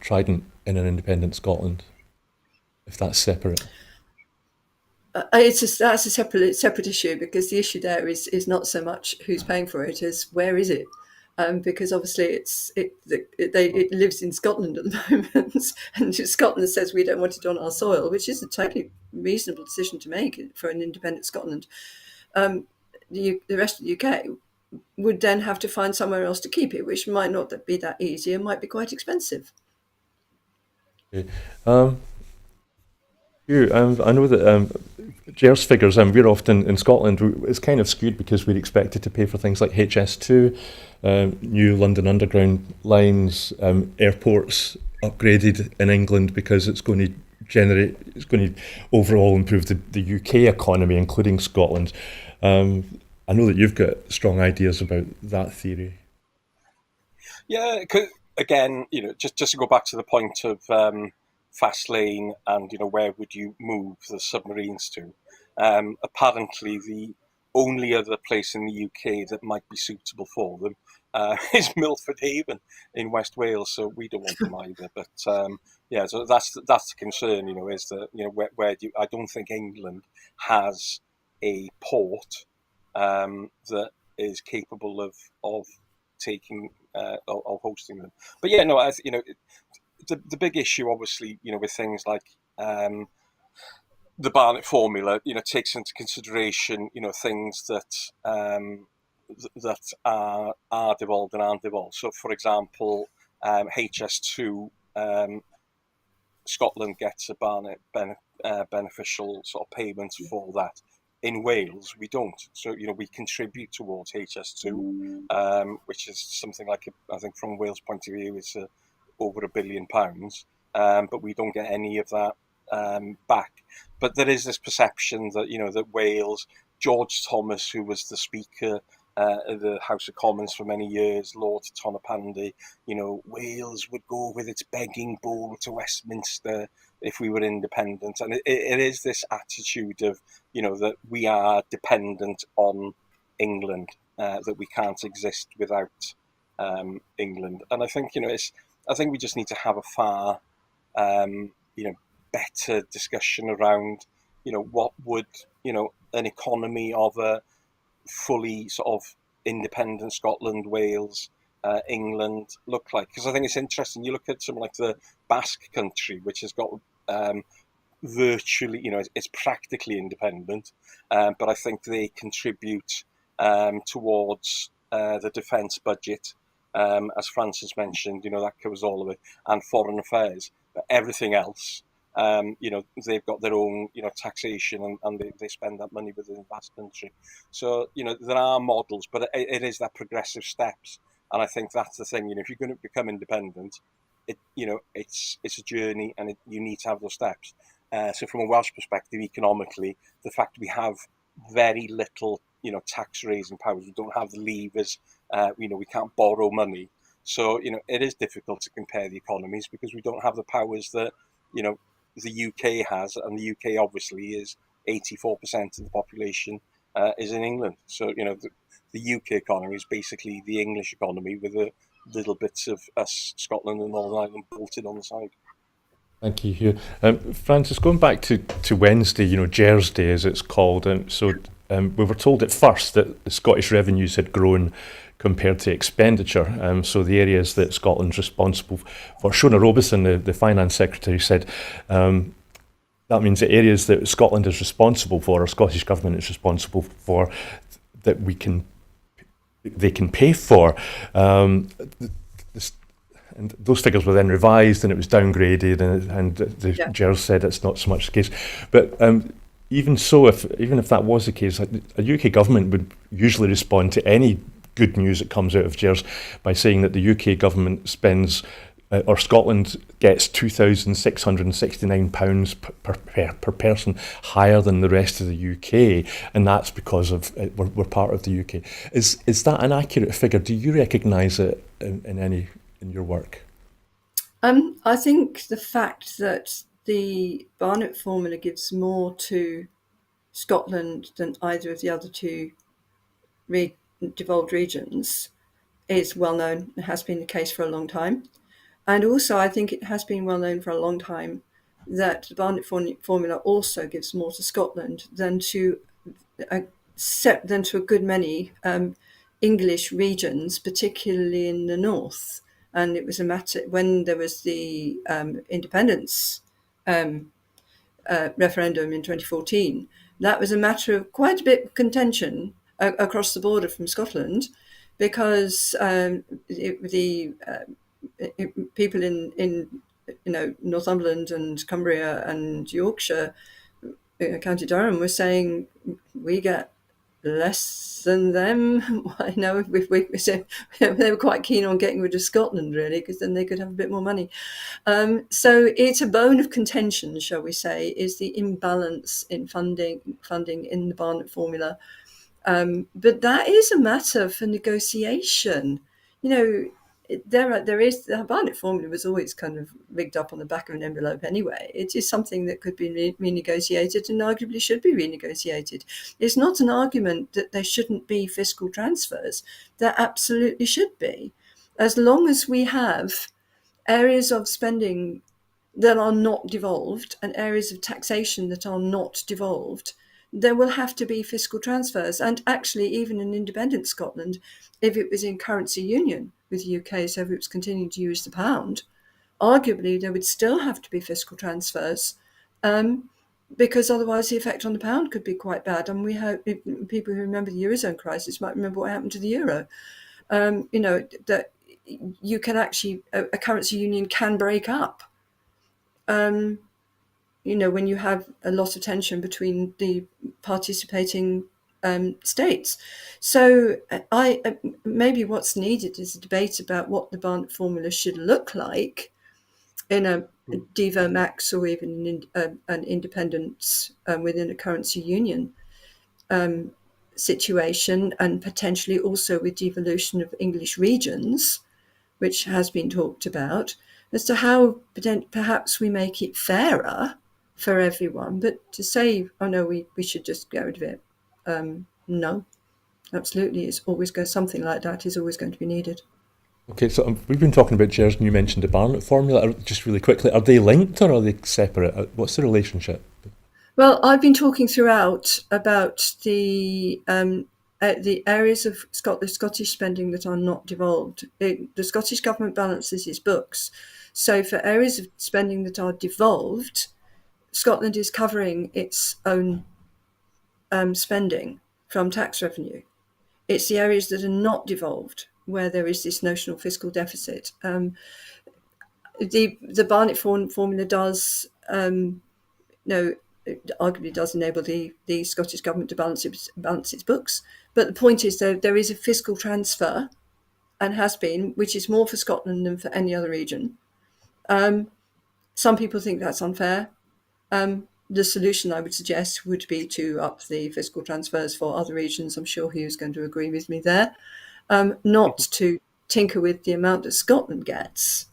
Trident in an independent Scotland if that's separate? That's a separate issue, because the issue there is not so much who's paying for it as where is it. Because obviously it lives in Scotland at the moment, and Scotland says we don't want it on our soil, which is a totally reasonable decision to make for an independent Scotland. The rest of the UK would then have to find somewhere else to keep it, which might not be that easy and might be quite expensive. Okay. Hugh, I know that GERS figures, we're often in Scotland, it's kind of skewed because we're expected to pay for things like HS2, new London Underground lines, airports upgraded in England, because it's going to overall improve the UK economy, including Scotland. I know that you've got strong ideas about that theory. Yeah, again, just to go back to the point of fast lane and where would you move the submarines to? Apparently, the only other place in the UK that might be suitable for them is Milford Haven in West Wales, so we don't want them either. But yeah, so that's the concern, is that where do I don't think England has a port that is capable of taking of hosting them. But yeah, no, the big issue, obviously, with things like the Barnett formula, takes into consideration, things that that are devolved and aren't devolved. So, for example, HS2, Scotland gets a Barnett beneficial sort of payment for that. In Wales, we don't. So, we contribute towards HS2, which is something like, I think from Wales' point of view, it's over £1 billion, but we don't get any of that back. But there is this perception that, that Wales, George Thomas, who was the Speaker of the House of Commons for many years, Lord Tonopandi, Wales would go with its begging bowl to Westminster if we were independent. And it is this attitude of, that we are dependent on England, that we can't exist without England. And I think, I think we just need to have a far, better discussion around, what would, an economy of a fully sort of independent Scotland, Wales, England look like? Because I think it's interesting. You look at something like the Basque Country, which has got virtually, it's practically independent, but I think they contribute towards the defence budget, as Francis mentioned. That covers all of it, and foreign affairs. But everything else, they've got their own, taxation, and they spend that money within the Basque Country. So, there are models, but it is that progressive steps. And I think that's the thing, if you're going to become independent, it's a journey, and you need to have those steps. So from a Welsh perspective, economically, the fact we have very little, tax raising powers, we don't have the levers, we can't borrow money. So, it is difficult to compare the economies because we don't have the powers that, the UK has, and the UK obviously is 84% of the population is in England. So, the UK economy is basically the English economy with a little bits of us, Scotland and Northern Ireland, bolted on the side. Thank you, Hugh. Francis, going back to Wednesday, GERS Day as it's called, we were told at first that the Scottish revenues had grown compared to expenditure. So the areas that Scotland's responsible for, Shona Robeson, the Finance Secretary, said that means the areas that Scotland is responsible for, or Scottish Government is responsible for, that they can pay for. And those figures were then revised, and it was downgraded, and the GERS said it's not so much the case. But even so, even if that was the case, a UK government would usually respond to any good news that comes out of GERS by saying that the UK government spends, or Scotland gets £2,669 per person higher than the rest of the UK, and that's because of we're part of the UK. Is that an accurate figure? Do you recognise it in your work? I think the fact that the Barnett formula gives more to Scotland than either of the other two devolved regions is well known. It has been the case for a long time. And also, I think it has been well known for a long time that the Barnett formula also gives more to Scotland than to a good many English regions, particularly in the north. And it was a matter when there was the independence referendum in 2014. That was a matter of quite a bit of contention across the border from Scotland, because people in Northumberland and Cumbria and Yorkshire, County Durham, were saying we get less than them. I know so they were quite keen on getting rid of Scotland, really, because then they could have a bit more money. So it's a bone of contention, shall we say, is the imbalance in funding in the Barnett formula. But that is a matter for negotiation. there is the Barnett formula was always kind of rigged up on the back of an envelope anyway. It is something that could be renegotiated and arguably should be renegotiated. It's not an argument that there shouldn't be fiscal transfers. There absolutely should be, as long as we have areas of spending that are not devolved and areas of taxation that are not devolved. There will have to be fiscal transfers. And actually, even in independent Scotland, if it was in currency union with the UK, so if it was continuing to use the pound, arguably there would still have to be fiscal transfers, because otherwise the effect on the pound could be quite bad. And we hope people who remember the Eurozone crisis might remember what happened to the euro. That you can actually, a currency union can break up. When you have a lot of tension between the participating states. So maybe what's needed is a debate about what the Barnett formula should look like in a Devo Max or even an independence within a currency union situation, and potentially also with devolution of English regions, which has been talked about, as to how perhaps we make it fairer for everyone. But to say, oh no, we should just get rid of it, no, absolutely, it's always going, something like that is always going to be needed. Okay, so we've been talking about GERS, and you mentioned the Barnett formula. Just really quickly, are they linked or are they separate? What's the relationship? Well, I've been talking throughout about the areas of Scottish spending that are not devolved. The Scottish Government balances its books. So for areas of spending that are devolved, Scotland is covering its own spending from tax revenue. It's the areas that are not devolved where there is this notional fiscal deficit. The Barnett formula does, it arguably does enable the Scottish Government to balance its books. But the point is, there is a fiscal transfer, and has been, which is more for Scotland than for any other region. Some people think that's unfair. The solution, I would suggest, would be to up the fiscal transfers for other regions. I'm sure Hugh's going to agree with me there. Not to tinker with the amount that Scotland gets.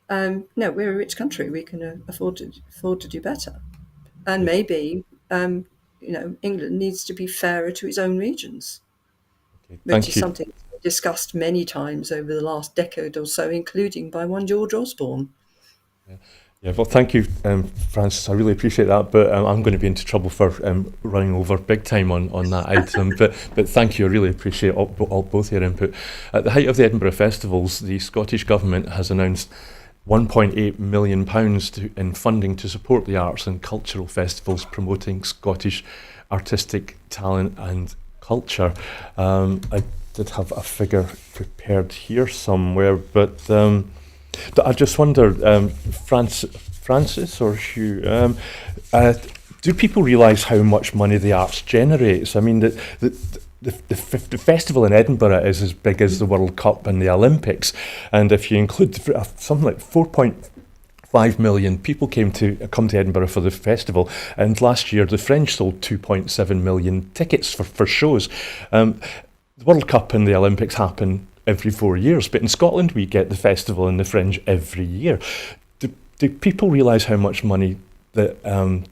No, we're a rich country. We can afford to do better. And maybe, England needs to be fairer to its own regions, which is something discussed many times over the last decade or so, including by one George Osborne. Yeah, well, thank you, Francis. I really appreciate that, but I'm going to be into trouble for running over big time on that item. But thank you. I really appreciate both your input. At the height of the Edinburgh Festivals, the Scottish Government has announced £1.8 million in funding to support the arts and cultural festivals promoting Scottish artistic talent and culture. I did have a figure prepared here somewhere, but I just wonder, Francis or Huw, do people realise how much money the arts generates? I mean, the festival in Edinburgh is as big as the World Cup and the Olympics, and if you include something like 4.5 million people come to Edinburgh for the festival, and last year the French sold 2.7 million tickets for shows. The World Cup and the Olympics happen every 4 years, but in Scotland we get the festival and the Fringe every year. Do people realise how much money that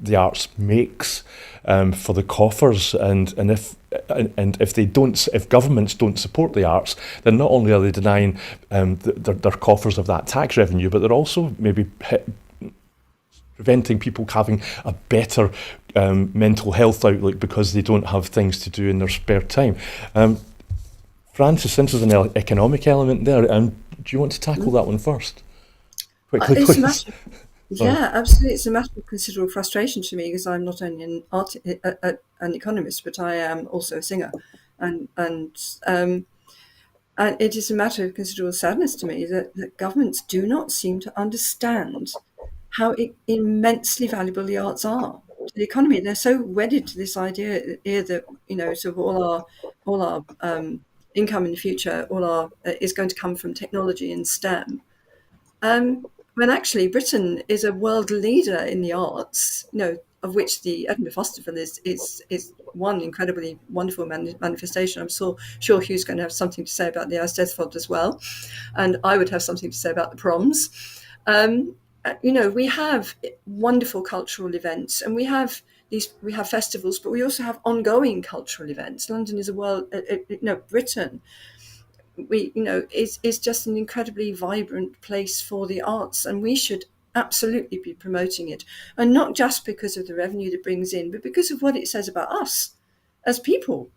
the arts makes for the coffers, and if governments don't support the arts, then not only are they denying their coffers of that tax revenue, but they're also maybe preventing people having a better mental health outlook because they don't have things to do in their spare time. Francis, since there's an economic element there, do you want to tackle that one first? Quickly, please. Yeah, absolutely. It's a matter of considerable frustration to me, because I'm not only an economist, but I am also a singer, and it is a matter of considerable sadness to me that governments do not seem to understand how immensely valuable the arts are to the economy. They're so wedded to this idea that sort of all our income in the future, is going to come from technology and STEM. When actually Britain is a world leader in the arts. of which the Edinburgh Festival is one incredibly wonderful manifestation. I'm sure Hugh's going to have something to say about the Eisteddfod as well, and I would have something to say about the proms. We have wonderful cultural events, and we have festivals, but we also have ongoing cultural events. London is a world, Britain, is just an incredibly vibrant place for the arts, and we should absolutely be promoting it, and not just because of the revenue that brings in, but because of what it says about us as people.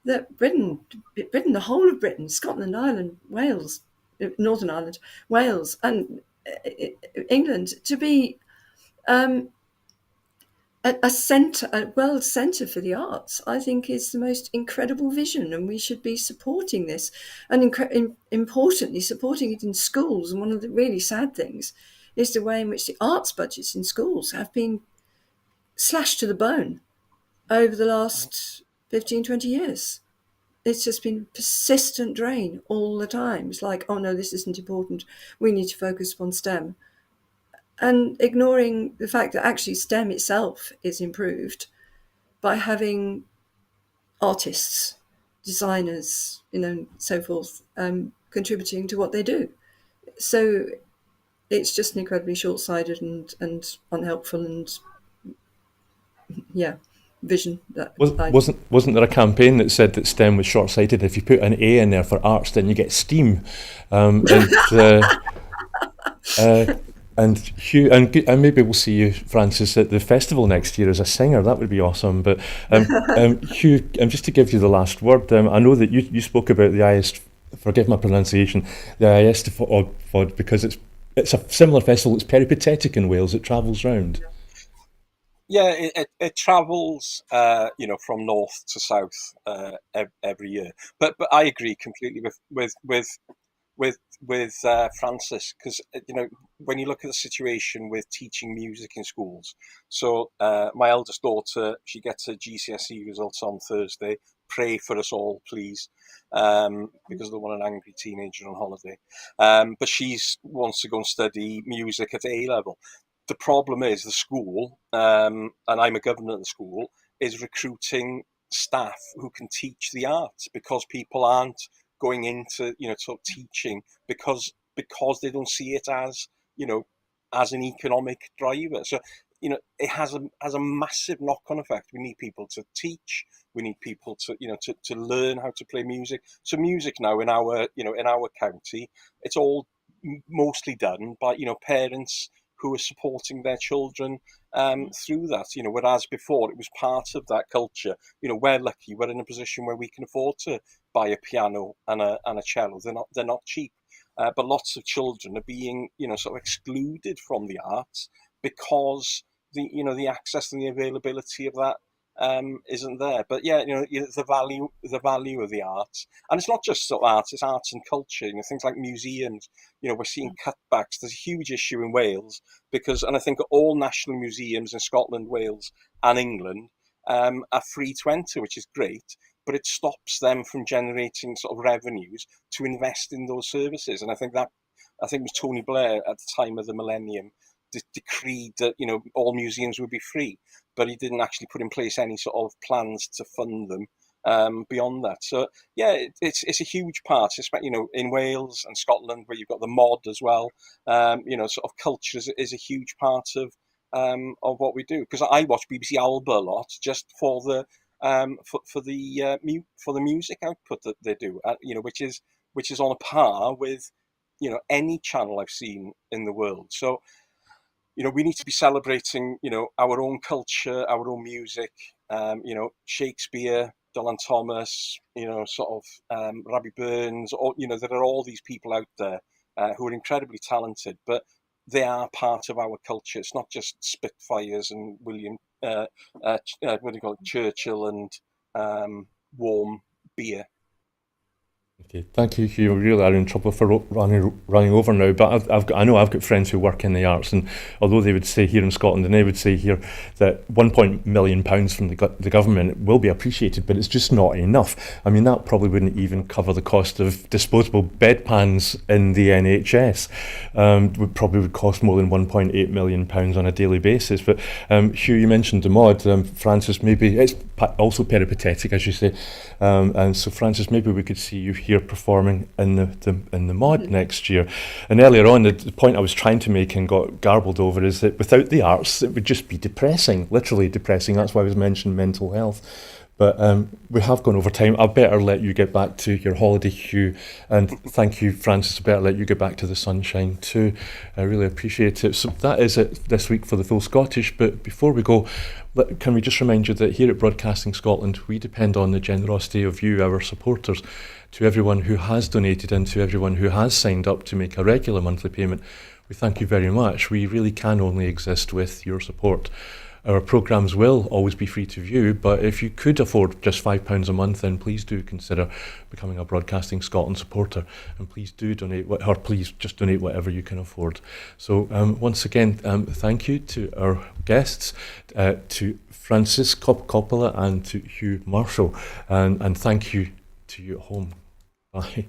That Britain, the whole of Britain, Scotland, Ireland, Wales, Northern Ireland, Wales, and England, to be a world centre for the arts, I think is the most incredible vision, and we should be supporting this, and importantly supporting it in schools. And one of the really sad things is the way in which the arts budgets in schools have been slashed to the bone over the last 15, 20 years. It's just been persistent drain all the time. It's like, oh no, this isn't important. We need to focus on STEM. And ignoring the fact that actually STEM itself is improved by having artists, designers, so forth, contributing to what they do. So it's just an incredibly short-sighted and unhelpful and vision. Wasn't there a campaign that said that STEM was short-sighted? If you put an A in there for arts, then you get STEAM. And Huw, and maybe we'll see you, Francis, at the festival next year as a singer. That would be awesome. But Huw, just to give you the last word, I know that you spoke about the forgive my pronunciation, the Eisteddfod, because it's a similar festival. It's peripatetic in Wales. It travels round. Yeah, it travels, from north to south every year. But I agree completely with Francis, because when you look at the situation with teaching music in schools, so my eldest daughter, she gets her GCSE results on Thursday. Pray for us all, please, because I don't want an angry teenager on holiday. But she wants to go and study music at A level. The problem is the school, and I'm a governor of the school, is recruiting staff who can teach the arts, because people aren't going into sort of teaching because they don't see it as as an economic driver. So it has a massive knock-on effect. We need people to teach. We need people to to learn how to play music. So music now in our in our county, it's all mostly done by parents who are supporting their children through that. Whereas before it was part of that culture. We're lucky. We're in a position where we can afford to buy a piano and a cello. They're not cheap. But lots of children are being, sort of excluded from the arts because the access and the availability of that isn't there. But yeah, the value of the arts, and it's not just sort of arts; it's arts and culture. Things like museums. We're seeing cutbacks. There's a huge issue in Wales and I think all national museums in Scotland, Wales, and England are free to enter, which is great. But it stops them from generating sort of revenues to invest in those services. And I think it was Tony Blair at the time of the millennium decreed that all museums would be free, but he didn't actually put in place any sort of plans to fund them beyond that. So yeah, it's a huge part, especially in Wales and Scotland, where you've got the mod as well. Sort of culture is a huge part of what we do. Because I watch BBC Alba a lot just for the for the music output that they do, which is on a par with any channel I've seen in the world. So we need to be celebrating our own culture, our own music. Shakespeare, Dylan Thomas, sort of Robbie Burns, or there are all these people out there who are incredibly talented, but they are part of our culture. It's not just Spitfires and William, what do you call it, Churchill and warm beer. Okay, thank you, Hugh. We really are in trouble for running over now, but I know I've got friends who work in the arts, and although they would say here in Scotland, and they would say here that £1 million from the government will be appreciated, but it's just not enough. I mean, that probably wouldn't even cover the cost of disposable bedpans in the NHS. Would cost more than £1.8 million on a daily basis. But Hugh, you mentioned the mod. Francis, maybe it's also peripatetic, as you say, and so Francis, maybe we could see you here performing in the mod next year. And earlier on, the point I was trying to make and got garbled over is that without the arts, it would just be depressing, literally depressing. That's why I was mentioning mental health. But we have gone over time. I better let you get back to your holiday, Hugh. And thank you, Francis. I better let you get back to the sunshine too. I really appreciate it. So that is it this week for the Full Scottish. But before we go, can we just remind you that here at Broadcasting Scotland, we depend on the generosity of you, our supporters. To everyone who has donated and to everyone who has signed up to make a regular monthly payment, we thank you very much. We really can only exist with your support. Our programmes will always be free to view, but if you could afford just £5 a month, then please do consider becoming a Broadcasting Scotland supporter, and please do donate, or please just donate whatever you can afford. So once again, thank you to our guests, to Francis Coppola and to Huw Marshall, and thank you to you at home. Bye.